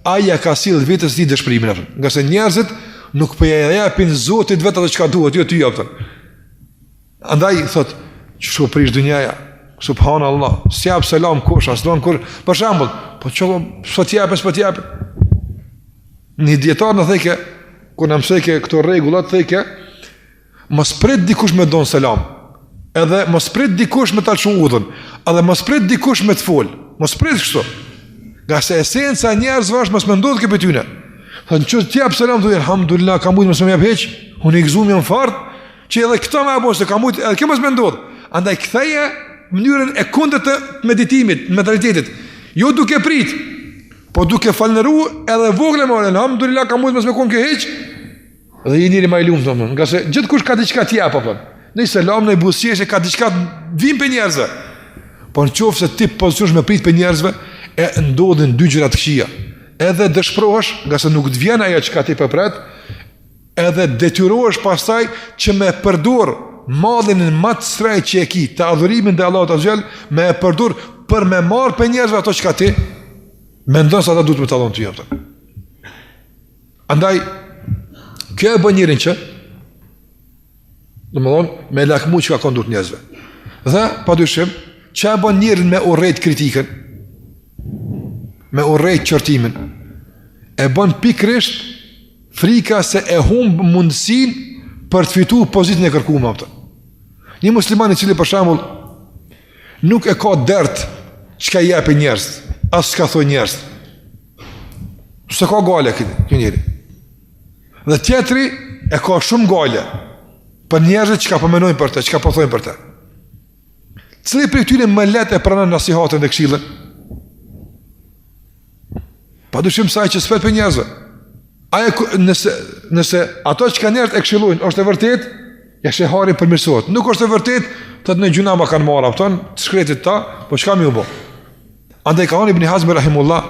ai ka sill vetes tij dëshpërimin aftën, nga se njerëzit nuk po ja japin Zotit vetë ato çka duhet, jo ty aftën. Andaj thot, çu prish dunjaja, subhanallah, s'jap selam kush, as don kur, për shembull, po çollo s'po t'jap. Një dietar në theke, kur na mësoi këto rregulla, theke, mos prit dikush me don selam. Edhe mos prit dikush me ta çu udhën, edhe mos prit dikush me të fol. Mos prit kështu. Nga se esenca e njerëzve është mos mendohet këtë tyne. Thonë çu t'jap selam, thonë alhamdulillah, kam mujt mos më jap hiç, unë i gëzuam jam fort, që edhe këto më apo se kam mujt, edhe kjo mos mendohet. Andaj ktheje mënyrën e kundërt të meditimit, mentalitetit. Jo duke prit, po duke falëndëruar edhe vogël më alhamdulillah kam mujt mos më kon kjo hiç. Dhe jeni njëri më i lumtur domthon, nga se gjithkush ka diçka të jap apo. Në selam në buzëqeshje ka diçka vim për njerëzve. Po nëse ti pozicionesh me prit për njerëzve, e ndodhin dy gjëra të këqija. Edhe dëshpërohesh, nga se nuk të vjen ajo çka ti përpret, edhe detyrohesh pastaj që me përdor mallin më të shtrenjtë që e ki, të adhurimin dhe Allahut azhjal, me e përdor për me marr për njerëzve ato çka ti mendon se ata duhet të tallon ty atë. Andaj kjo e bën njërin që domthonë me lakmu që ka kondur njerëzve. Dhe padyshim që e bën njërin me urrejt kritikën, me urrejt qortimin, e bën pikrisht frika se e humb mundësinë për të fituar pozitën e kërkuar atë. Një musliman i cili për shembull nuk e ka dert çka i japin njerëz, as çka thonë njerëz. S'e ka gale këtë njëri. Dhe tjetri e ka shumë gale për njerëzit çka po mendojnë për të, çka po thonë për të. Cili prej tyre më lehtë e pranon nasihatën dhe këshillën? Padyshim se ai që s'flet për njerëzve. Nëse ato që ka njerët e këshillujnë, është e vërtet, ja shehari përmirësohet. Nuk është e vërtet, të të në gjuna ma kanë marra, të shkretit ta, po që kam ju bo. Andaj ka Ibn Hazmi rahimullah,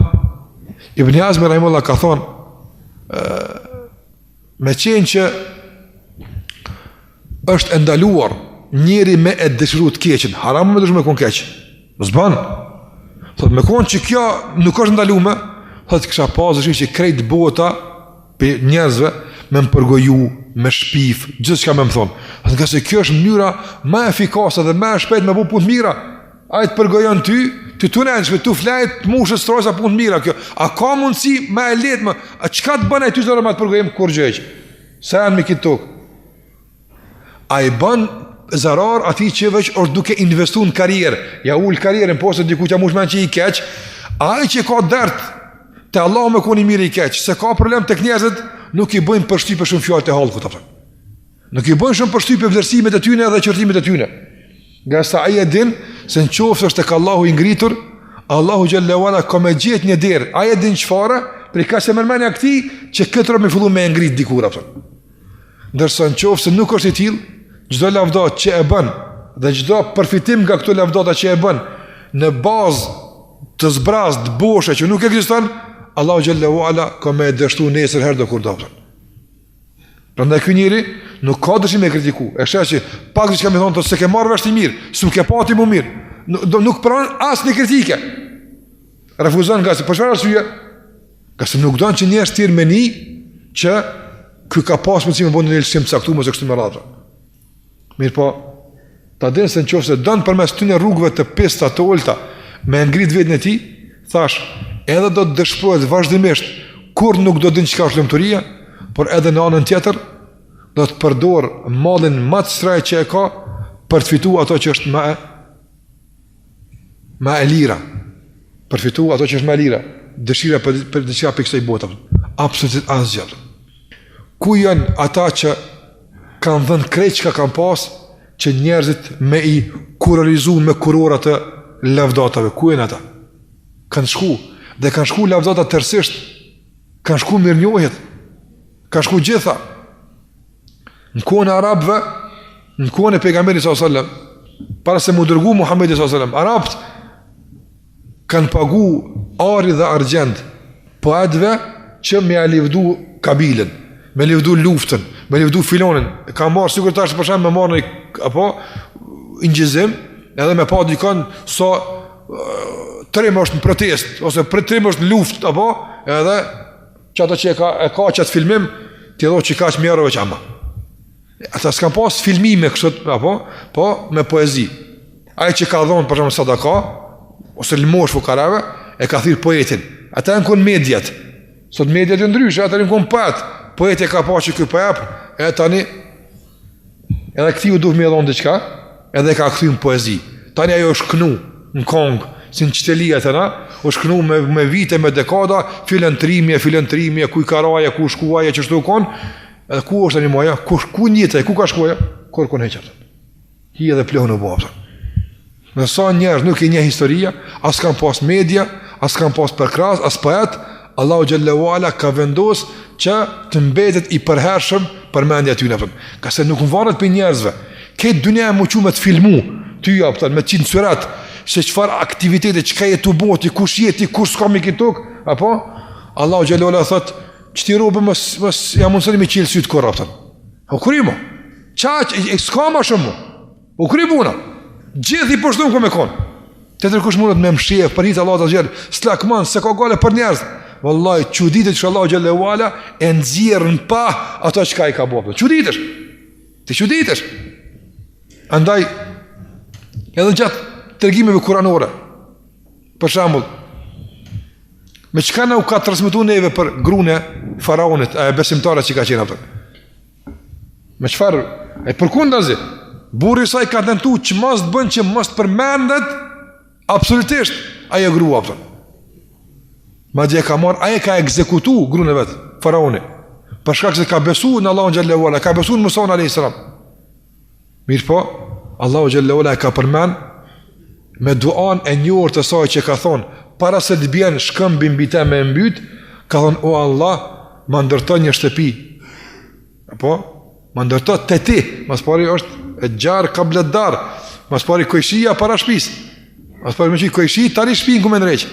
Ibn Hazmi rahimahullah ka thonë, me qenë që është ndaluar njeri me e dëshiru të keqen, haram me dëshiru me konë keqen, mësë banë. Thot, me konë që kjo nuk është ndalume, thot, kësha pasë që krejt bota për njerëzve me më përgoju, me shpif, gjithë që ka me më thonë. Thot, nga se kjo është mënyra ma efikasa dhe ma shpejt me bu punë të mira. A i të përgojon ty të nënshme, tu flajt, të mushës trojsa punë të mira kjo. A ka mundësi ma e letë, a qka të bëna e ty zërë ma të përgojim kur gjëjq? Sa janë me kitë tokë? A i bën zarar ati që veç është duke investu në karierë, ja ullë karierën, po se diku që mush men që i keq, a i që ka dërtë, të Allah me koni mirë i keq, se ka problem të njerëzit, nuk i bëjnë përshtype shumë fjallë të halë këta. Nuk i bëjnë shumë përshtype vlerësimet e tyne dhe qërtimet e tyne. Nga sa aje din, se në qofës është të ka Allahu i ngritur, Allahu Gjellewala ka me gjithë një derë, aje din qëfara, për i ka se mërmenja këti, që këtë rëmë i fillu me ngrit dikura. Ndërsa në qofës se nuk është i tilë, gjdo lavdat që e bën, dhe gjdo përfitim nga këto lavdata që e bën, në bazë të zbraz, të boshe që nuk ekziston, Allahu Gjellewala ka me dështu nesër herë do kur do. Prandaj ky njeri nuk ka dëshim me kritiku. E sheh që pak diçka më thonë të se ke marrë vesh të mirë, s'u ke pati më mirë. Nuk pranon asnjë kritike. Refuzon nga se për çfarë arsye? Ka se nuk don që njerëz të tjerë meni që ky ka pas mundësi me bënë një lësim caktuar ose kështu me radhë. Mirë po, ta dinë se nëse don përmes këtyre rrugëve të pesta të ulta me ngrit veten e tij, thash, edhe do të dëshpërohet vazhdimisht, kur nuk do din çka është lumturia, por edhe në anën tjetër do të përdor mallin më të shtrejt që e ka për të fituar ato që është më e lira. Për të fituar ato që është më e lira, dëshira për diçka për kësaj bote. Absolutisht asgjë. Ku janë ata që kanë dhënë krejt çka kanë pas që njerëzit me i kurorizu me kurorat të lavdatave? Ku janë ata? Kanë shku dhe kanë shku lavdata tërësisht, kanë shku mirënjohjet, kanë shku gjitha. Në kohën e arabëve, në kohën e pejgamberit sallallahu alajhi wasallam, para se mu dërgu Muhamedi sallallahu alajhi wasallam, arabët kanë pagu ari dhe argjend poetëve që me livdu kabilën, me livdu luftën, me livdu filonin. Ka marrë sikur tash për shemb me marrë apo injizim, edhe me pa dikon so trim është në protest ose trim është në luftë apo edhe çato që e ka çat filmim ti do që kaq mirë veç ama. Ata s'kan pas filmime kështu apo po me poezi. Ai që ka dhënë për shemb sadaka ose lmosh fukarave e ka thirr poetin. Ata janë kon mediat. Sot mediat janë ndryshe, ata janë kon poet. Poeti ka pasur ky poet e tani edhe kthi u duhet më dhon diçka, edhe ka kthyer poezi. Tani ajo është kënu në Kong, si në qitelia të na, është kënu me vite, me dekada, filen trimje, ku i karaja, ku shkuaja, që shtu konë, edhe ku është një moja, ku njëtaj, ku ka shkuaja, kur konë heqat. Hi edhe plohë në bapë. Në sa njerës nuk i një historia, as kanë pas media, as kanë pas përkras, as poet, Allahu Gjallahu Ala ka vendos që të mbetet i përhershëm për mendja ty në përën. Ka se nuk në varet për njerëzve, këtë dunja e muqu me të filmu, ty ja, me të qinë surat, se qëfar aktivitete, qëka jetë të boti, kush jeti, kush s'ka mi kitok, apo? Allahu Gjallahu Ala thot, që ti robë mës ja mundësën me qilë sytë korra, pëtën. O kuri mo, s'ka ma shumë mo, o kuri buna, gjithi përshtu më me konë. Të tërkush mundet me mshef, për hitë Allah të gjerë, s'lakman, se ka gale për njerëz. Wallahi, çuditet që Allahu Gjallahu Ala e nxjerr në pa ato që i ka bërë. Çuditesh. Ti çuditesh. Andaj edhe gjatë tregimeve kuranore. Për shembull, me çka na u ka transmetuar neve për gruën e faraonit, e besimtare që ka qenë atë. Me çfarë? E përkundazi. Burri i saj ka tentuar që mos të bën që mos të përmendet absolutisht ajo grua atë. Madje ka marrë, aje ka ekzekutu gruën e vetë, faraoni, për shkak se ka besu në Allahu Gjallahu Ala, ka besu në Musa a.s. Mirë po, Allahu Gjallahu Ala ka përmen me duan e njërë të saj që ka thonë, para se të bjenë shkëmbi mbi te me mbyt, ka thonë, o Allah, ma ndërto një shtëpi. Apo? Ma ndërto të ti, mas pari është e gjarë ka bledar, mas pari kojshia para shpis, mas pari me që kojshi, tari shpin ku me nëreqë.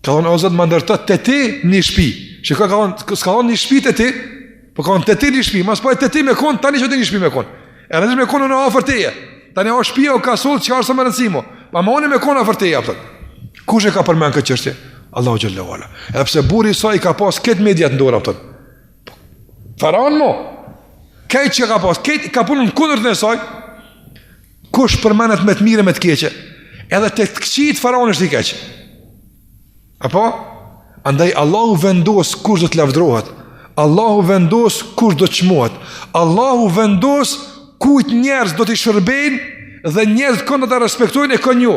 Ka thonë, o Zot, më ndërto te ti një shtëpi. Shikoj, ka thonë, s'ka thonë një shtëpi te ti, po ka thonë te ti një shtëpi. Mas po te ti me kon, tani që te një shtëpi me kon. E rëndësish me kon në afër teje. Tani o shtëpia o kasull çka është më rëndësishme. Pa më me kon afër teje apo. Kush e ka përmend këtë çështje? Allahu xhallahu ala. Edhe pse burri i saj ka pas këtë media të ndora apo. Faraon mo. Këtë që ka pas, këtë ka punën kundër të saj. Kush përmendet me të mirë me të keqe? Edhe te të këqijt faraoni është i keq. Apo? Andaj Allahu vendos kush do të lavdrohet. Allahu vendos kush do të çmohet. Allahu vendos kujt njerëz do t'i shërbejnë dhe njerëz kanë ta respektojnë e kanë ju.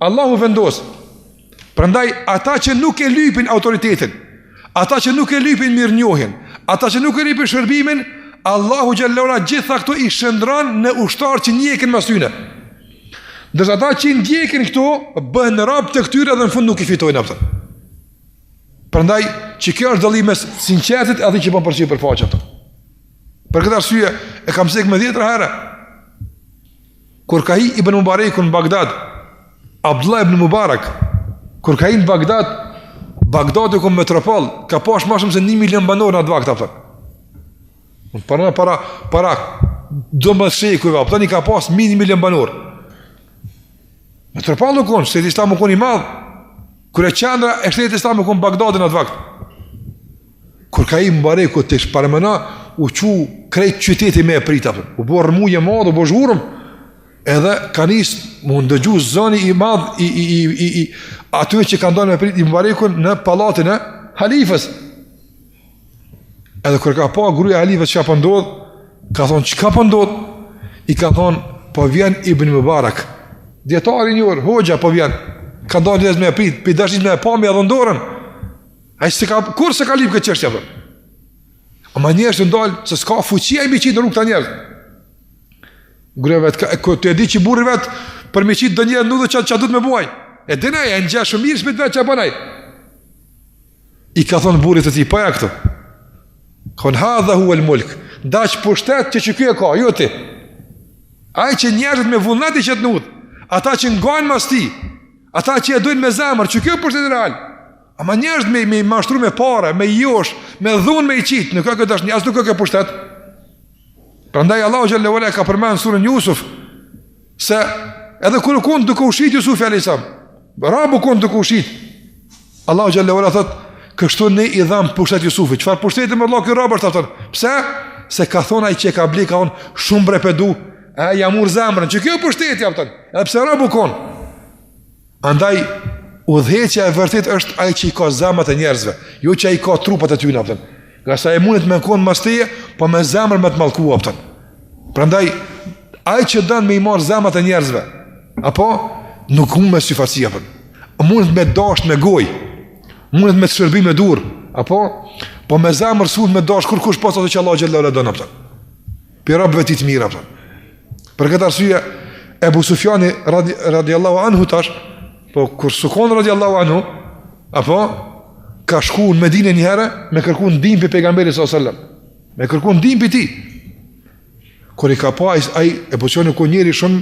Allahu vendos. Prandaj ata që nuk e lypin autoritetin, ata që nuk e lypin mirënjohjen, ata që nuk e lypin shërbimin, Allahu xhallahu ala gjitha këto i shndron në ushtar që ndjekin mas tyre. Ndërsa ata që ndjekin këto bëhen rob të këtyre dhe në fund nuk i fitojnë aftë. Prandaj që kjo është dallimi mes sinqertit edhe që bën për faqe ato. Për këtë arsye e kam thënë më 10 herë. Kur ka hi Ibn Mubarak në Bagdad, Abdullah ibn Mubarak, kur ka hi në Bagdad, Bagdadi ku metropol, ka pas më shumë se 1 milion banor në atë vakt aftë. Para do më shekujve, apo tani ka pas mini 1 milion banor. Metropol nuk konë, shteti islam u konë i madh. Kur e qendra e shtetit islam u konë Bagdadi në atë vakt. Kur ka i Mubaraku të shparmena, u qu krejt qyteti me e prita. U bo rëmuje madhë, u bo zhurëm. Edhe ka njësë mu ndëgju zoni i madhë i atyve që ka ndonë me prit i Mubarakun në palatin e halifës. Edhe kur ka pa gruja halifës që ka pëndodh, ka thonë që ka pëndodh? I ka thonë, po vjen Ibn Mubarak. Djetari njërë, hoxha po vjen. Ka ndonë njëzë me e prit, për dashnis me e pa me edhe ndorën. Kur se ka lip këtë qështja për? Ama njerës të ndalë, se s'ka fuqia i mi qitë në rrugë të njerës. Greve, të e di që burri vetë, për mi qitë dë njerë në dhe që du të me buaj. E dina e në gjeshë mirë shpit vetë që bënaj. I ka thonë burrit të ti, paja këto. Kon ha dhe hu el mulk. Da që pushtet që kjo e ka, jo ti. Aj që njerët me vullneti që të nudhë. Ata që ngajnë mas ti. Ata që e dojnë me zemër, që kjo pushtet e real. Ama njerëz me mashtru me pare, me josh, me dhun me i qitë, nuk ka këtë është një, asë nuk ka këtë pushtet. Prandaj Allahu xhallahu ala ka përmenë në surën Jusuf, se edhe kërë konë duke ushit Jusufi a.s. Rabu konë duke ushit. Allahu xhallahu ala thot, kështu ne i dham pushtet Jusufi. Qëfar pushtetit me Allah kjo rabë është aftën? Pse? Se ka thonë ai që ka bli, ka thonë shumë brepedu, jamur zemrën, që kjo pushteti aftën, edhe pse rabu konë. Andaj, udhëheqja e vërtet është ai që i ka zemrat e njerëzve, jo që ai ka trupat e tyre aftën. Nga sa e mundet me kon mas teje, po me zemër me të mallkuar aftën. Prandaj ai që don me i marr zemrat e njerëzve, apo nuk mund me syfaqsi aftën. Mundet me dash me gojë, mundet me shërbim me dur, apo po me zemër sut me dash kur kush pas ato që Allah xhallahu ala don aftën. Për rob vetë të mirë aftën. Për këtë arsye Ebu Sufjani radiallahu anhu tash, po kur Sukon radiallahu anhu, apo ka shku në Medinë një herë me kërku ndihmë për pejgamberit sallallahu alajhi wasallam. Me kërku ndihmë për ti. Kur i ka pa ai Ebu Sufjani ku njëri shumë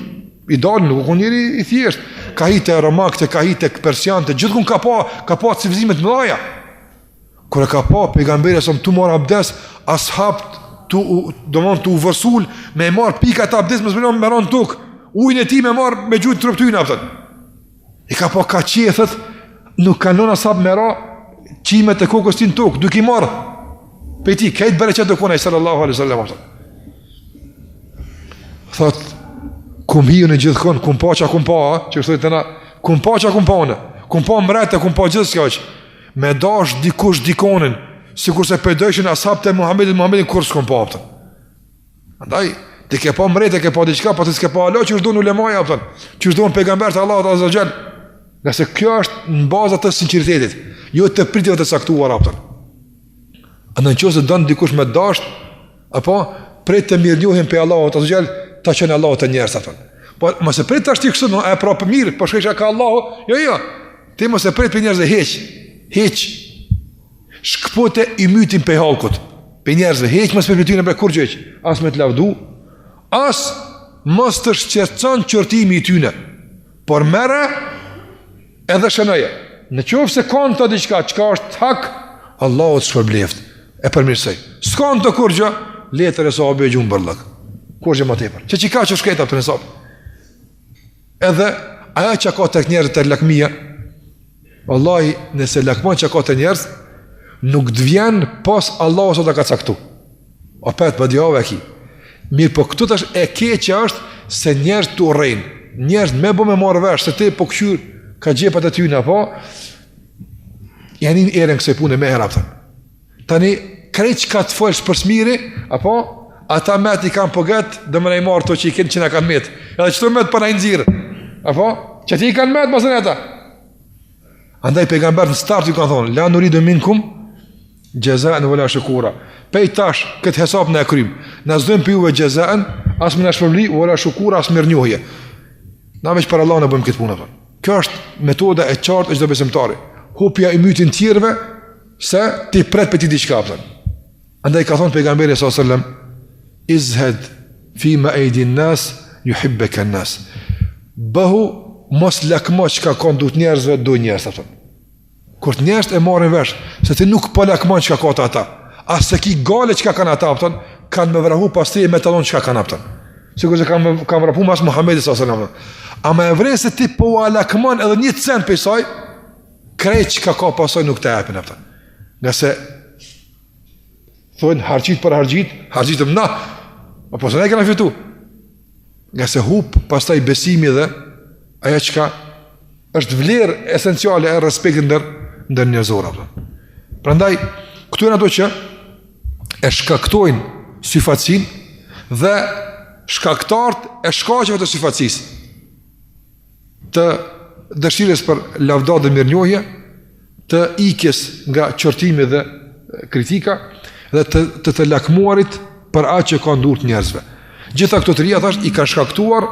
i dalë, nuk ku njëri i thjesht, ka hitë e romakte, ka hitë e persiante, gjithkun ka pa civilizimet mëdhaja. Kur e ka pa pejgamberit sallallahu tu marr abdes, ashabt do mund të u vërsul me marr pikat abdes me zbulon me ron tuk. Ujnë e ti me marr me gjujtë truptyna aftën. I ka pa ka qethët, nuk kanon asap me ra qimet e kokës ti në tokë, duke i marrë pe ti, kejtë bereqet do kona i sallallahu alaihi sallam. Thot, kum hiu në gjithë kënë, kum pa qa kum pa, që është të na, kum pa qa kum pa në, kum pa mrete, kum pa gjithë s'ka që, me dash dikush dikonin, si kurse pëjdojshin asap të Muhammedin kur s'kum pa apëtën. Andaj, ti ke pa mrete, ke pa diqka, pa ti s'ke pa Allah, që është do në ulemaja apëtën, që është do në pejgamber të Allah të azza. Nëse kjo është në bazat të sinceritetit, jo të pritjeve të saktuar apëtën. Në nëse dënë dikush me dasht, apo prit të mirë njohin për Allah të azza, ta qenë Allah të njerës apëtën. Po mëse prit të ashti kështu, e pra për mirë, për shkësha ka Allah, jo, ti mëse prit për njerëzve heq, shkëpote i mytin për halkut, për njerëzve, heq mëse për tyne për kur gjëq, as me të lavdu, as mos të shqetëson qërtimi i tyne, por mere edhe shënëje. Në qoftë se kanë të diçka, çka është hak, Allahu të shpërbleft, e përmirësoj. S'kan të kur gjë, letër e sahabe e gjumë bërlëk. Kur gjë më tepër. Që ka që shketa për nësab. Edhe, aja që ka të njerët të lakmia, Wallahi, nëse lakman që ka të njerët, nuk dvjen pas Allahu sot e ka caktu. O petë, bëdjave e ki. Mirë, po këtu tash e keqja është se njerët të urejnë. Njerët me bo me marrë vesh, se ti po këshyr ka gjepat e tyna, po, janin eren kësaj pune me heraptën. Tani, krejt që ka të folsh për smiri, apo, ata met i kanë pëgët, dhe më ne i marrë to që i kënë që na kanë met. Edhe që të met për na i nëzirë. Apo, që ti i kanë met, masën e ta. Andaj pejgamber në start ju kanë thonë, la nuridu minkum, gjezën vëla shukura. Pej tash, këtë hesap në e krym. Në zdojmë për juve gjezën, asë më në shpërbli, vëla shukura, asë mirë njohje. Na veç për Allah në bëjmë këtë punë. Kjo është metoda e qartë e çdo besimtari. Hupja i mytin tjerëve se ti pret për ti diçka. Andaj ka thonë pejgamberi sallallahu alajhi wasallam, izhed fi ma aydin nas yuhibbuka an-nas. Bëhu mos lakmo çka kanë duhet njerëzve do njerëz. Kur njerëzit e marrin vesh se ti nuk po lakmon çka ka ata. As se ki gale çka kanë ata, kanë me vrahu pastaj me tallon çka kanë ata. Sikur se kam vrapu mas Muhamedi sallallahu alajhi wasallam. Ama e vren se ti po alakmon edhe 1 cent për saj, krejt që ka pasoj nuk të japin ata. Nga se thonë hargjit për hargjit, hargjitëm na, apo se ne kena fitu. Nga se hup pastaj besimi dhe aja që ka është vlerë esenciale e respektin ndër njerëzor. Prandaj, këtu e në ato që e shkaktojnë syfacin dhe shkaktarët e shkaqeve të syfacisë, të dëshirës për lavdat dhe mirënjohje, të ikjes nga qortimi dhe kritika, dhe të lakmuarit për atë që ka ndurë të njerëzve. Gjitha këto të rria, thash, i ka shkaktuar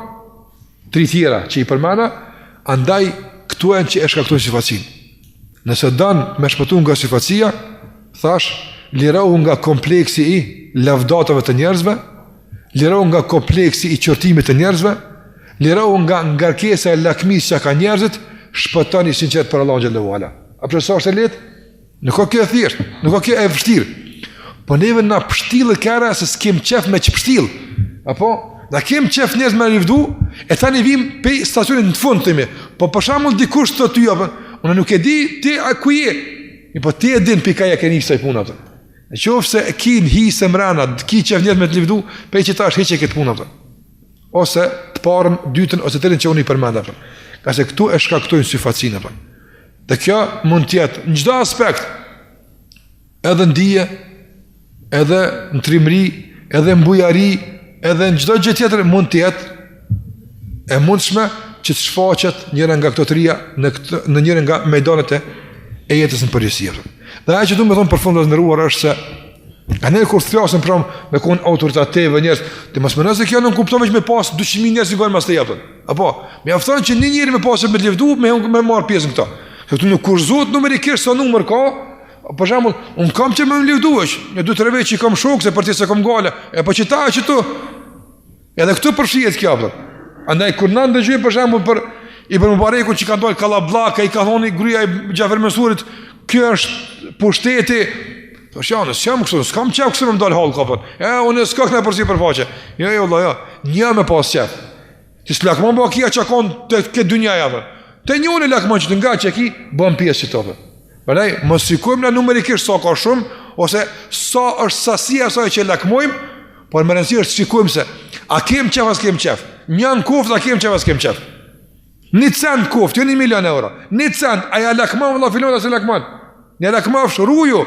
3 tjera që i përmena, andaj këtu e në që e shkaktuar syfacin. Nëse danë me shpëtu nga syfacia, thash, lirohu nga kompleksi i lavdatave të njerëzve, lirohu nga kompleksi i qortimit të njerëzve, lirohu nga ngarkesa e lakmis që ka njerëzit, shpëtoni sinqert për Allah xhallahu ala. A përsa është e letë? Nuk ka kjo e thjesht, nuk ka kjo e vështirë. Po neve na pështilë kera se s'kem qef me që pështilë. Apo? Da kem qef njerëz me rivdu, e tani vim pe stacionit në fund të imi. Po për shembull dikush të ty, unë nuk e di ti a ku je. Po ti e din pika ja keni kësaj puna. E qoftë se ki në hi se mrena, ki qef njerëz me të rivdu, pe që ta është heqe këtë puna. Ose të parën, dytën, ose tërin që unë i përmenda. Ka se këtu e shkaktojnë syfacinë. Dhe kjo mund tjetë në çdo aspekt, edhe në dije, edhe në trimri, edhe në bujari, edhe në çdo gjë tjetër mund tjetë e mundshme që të shfaqet njëra nga këto të rria në njëra nga mejdanet e jetës në përgjithësi. Dhe ajo që du me thonë për fund të ndëruar është se a ne kur thjasën pram me konë autoritative njerëz, të mos mendoj se kjo nuk kupton veç me pas 200.000 njerëz që kanë mas të japën. Apo, mjafton që një njeri me pasë me lëvdu me marr pjesën këto. Se këtu nuk kurzohet numerikisht sa numër ka. Për shembull, un kam që më lëvduash, në 2-3 vjet që kam shok se për të se kam gale. E po që ta që tu. Edhe këtu përfshihet kjo apo. Andaj kur na ndëgjoj për shembull për Ibn Mubareku që ka dalë Kallabllaka, i ka thonë gruaja e Xhafer Mensurit, kjo është pushteti. Po shano, s'kam qef kështu më dal hall kapën. Unë s'ka këna përsi për faqe. Jo, valla, jo. Një me pas qef. Ti s'lakmon bo kia që akon të këtë dynja javë. Te një unë lakmon që të nga që ki, bëm pjesë që topë. Përnej, më sikujmë në numerikisht sa ka shumë, ose sa është sasia sa që lakmojmë, por më rëndësi është sikujmë se, a kem qef, as kem qef. Njën kuft, a kem qef, as kem qef. 1 cent kuft, jo 1 milion euro. 1 cent, a ja lakmon, valla filon, as e lakmon. Një lakmon shruju.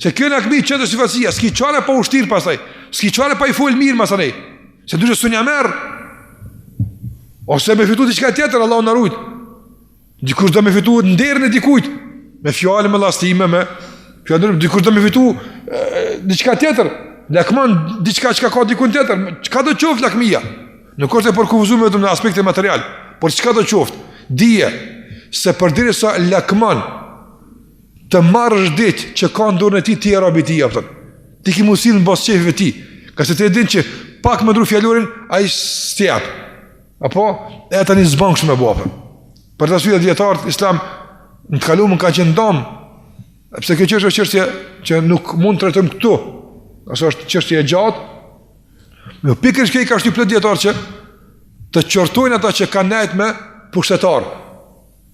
Se kjo në këmi qëtë syfacia, s'ki qare pa ushtirë pasaj, s'ki qare pa i folë mirë masanej, se dyshe së një merë, ose me fitu diqka tjetër, Allah në rujtë, dikush do me fitu nderën e dikujt, me fjallë, me lastime, dikush do me fitu diqka tjetër, lakman diqka që ka dikun tjetër, qka do qoftë lakmija, nuk është e përkufuzume vetëm në aspekte material, por qka do qoftë, dije, se për diri sa lakman, të marrësh ditë që ka ndurën e ti, ti e rabi ti japëtën. Ti ki musilë në basë qefive ti. Ka se ti e din që pak me ndru fjallurin, a i s'tjapë. Apo, e ta një zbankë shumë e bapë. Për të sujet djetarët, Islam Në të kaluamën ka qenë dom. Pse kjo çështje është çështje që nuk mund të trajtojmë këtu. Ashtu është çështje e gjatë. Me pikërisht që ka shtyp plot dietar që të qortojnë ata që kanë nejt me pushtetar.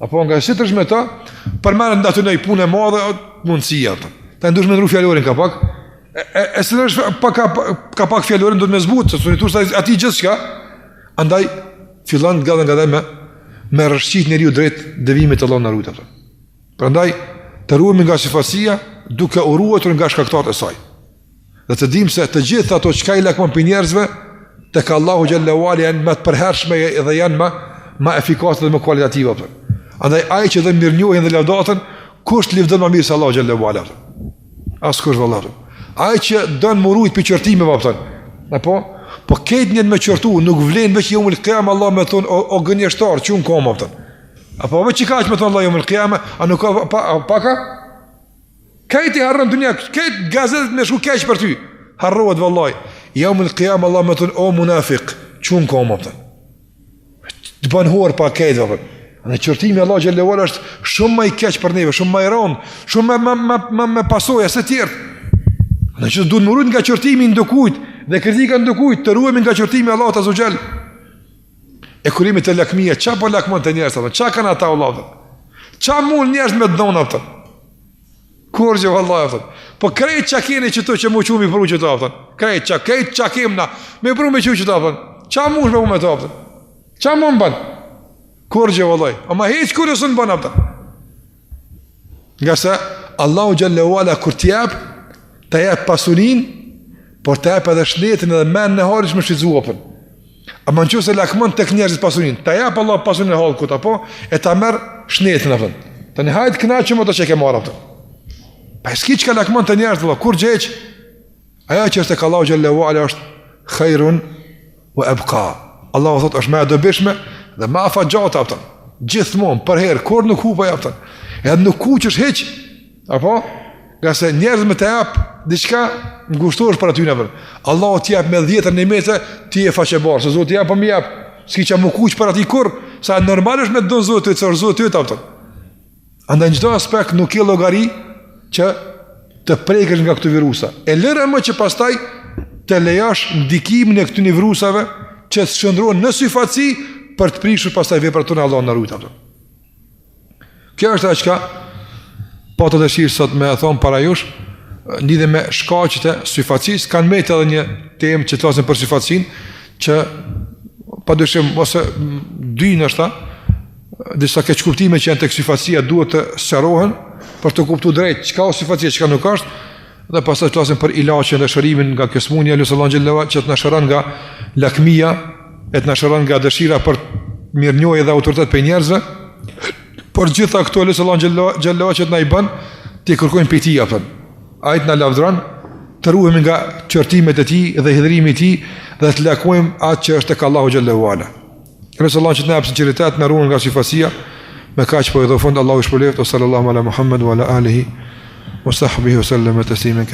Apo nga si tërsh me ta, përmenden aty në punë e madhe, mundësia ata. Ta ndush me ndru fjalorin ka pak. E se është ka pak fjalorin do të më zbut, se sunitush aty gjithçka. Andaj fillon nga me rrshqit njeriu drejt devimit të Allahut na rujt ata. Prandaj të ruhemi nga sifasia duke u ruajtur nga shkaktarët e saj. Dhe të dimë se të gjitha ato çka i lakmon për njerëzve tek Allahu xhallahu ala janë më të përhershme dhe janë më efikase dhe më kualitative. Andaj ai që dhe mirënjohjen dhe lavdatën, kush lëvdon më mirë se Allahu xhallahu ala. Askush vallahu. Ai që don më rujt për qortimeve apo. Apo po këtë njën me qortu, nuk vlen veç jomul qiyam Allah me thon o gënjeshtar çun kom apo. Apo veç çka me thon Allah jomul qiyam, a nuk pa ka? Këti harron dunia, këtë gazetet me shku keq për ty. Harrohet vallahi. Jomul qiyam Allah me thon o munafiq, çun kom apo. Të bën hor pa këtë apo. Në qortimi Allah xhallahu ala është shumë më i keq për neve, shumë më i rënd, shumë më pasojë se të tjerë. Në që duhet më rujt nga qortimi ndokujt dhe kritika ndokujt, të ruhemi nga qortimi Allahut azza xal. E kurimi të lakmia, qa po lakmon të njerëz ato? Qa kanë ata Allah? Qa mund njerëz me dnon ato? Kur gjë vallahi ato. Po krejt qa keni që to që mu qumi për u që to ato. Krejt qa kemna, me pru me që to ato. Qa mund me u me to ato? Qa mund ban? Kur gjë vallahi. Ama hiç kuriosun ban ato. Nga se Allahu xhallahu ala kur t'jap të jep pasurin, por të jep edhe shnetin edhe men në harish me shqizua. Ama në që se lakmon të njerëzit pasurin, të jep Allah pasurin e halë këta, po, e ta merë shnetin, apën. Të një hajtë këna që më të që ke marë, apën. Pa e s'ki që ka lakmon të njerëzit, Allah, kur gjeq, aja që është e ka Allahu xhallahu ala është khajrun wa ebka. Allahu thot është me e dëbishme dhe me afa gjata, apën. Gjithmon, për herë, kur nuk hupaj, apën. Edhe nuk kuqësh heq, apo? Nga se njerëz me të jap diçka ngushtohesh për aty nëpër. Allahu t'i jap me 10 nimete, ti e faqebar, se Zoti jap po më jap. S'ki që më kuq për aty kur, sa normal është me don Zoti, se Zoti yt ato. Andaj në çdo aspekt nuk ke llogari që të prekësh nga këto virusa. E lëre më që pastaj të lejosh ndikimin e këtyre virusave që të shndrohen në syfatsi për të prishur pastaj veprat tona Allahu na rujt ato. Kjo është ajo që po të dëshirë sot me e thonë para jush, lidhe me shkaqet e syfacis, kanë mejtë edhe një temë që të lasin për syfacin, që pa dëshim, ose dy nështë, disa keq kuptime që janë të syfacia duhet të sqarohen, për të kuptu drejt çka o syfacia, çka nuk është, dhe pastaj të lasin për ilaqen dhe shërimin nga kjo smundje, lusë Allah xhallahu që të na shëron nga lakmia, e të na shëron nga dëshira për mirënjohje dhe autoritet për njerëzve. Por gjitha këto lusë Allah xhallahu që të na i bën, ti kërkojmë për ti apën. Ai të na lavdron, të ruhemi nga qortimet e tij dhe hidhrimi i tij dhe të lakmojmë atë që është tek Allahu xhallahu ala. Lusë Allah që të na jap sinqeritet, na ruan nga syfacia. Me kaq po i dho fund Allahu shpëleft, sallallahu ala Muhammad wa ala alihi wa sahbihi wa sallam tasliman.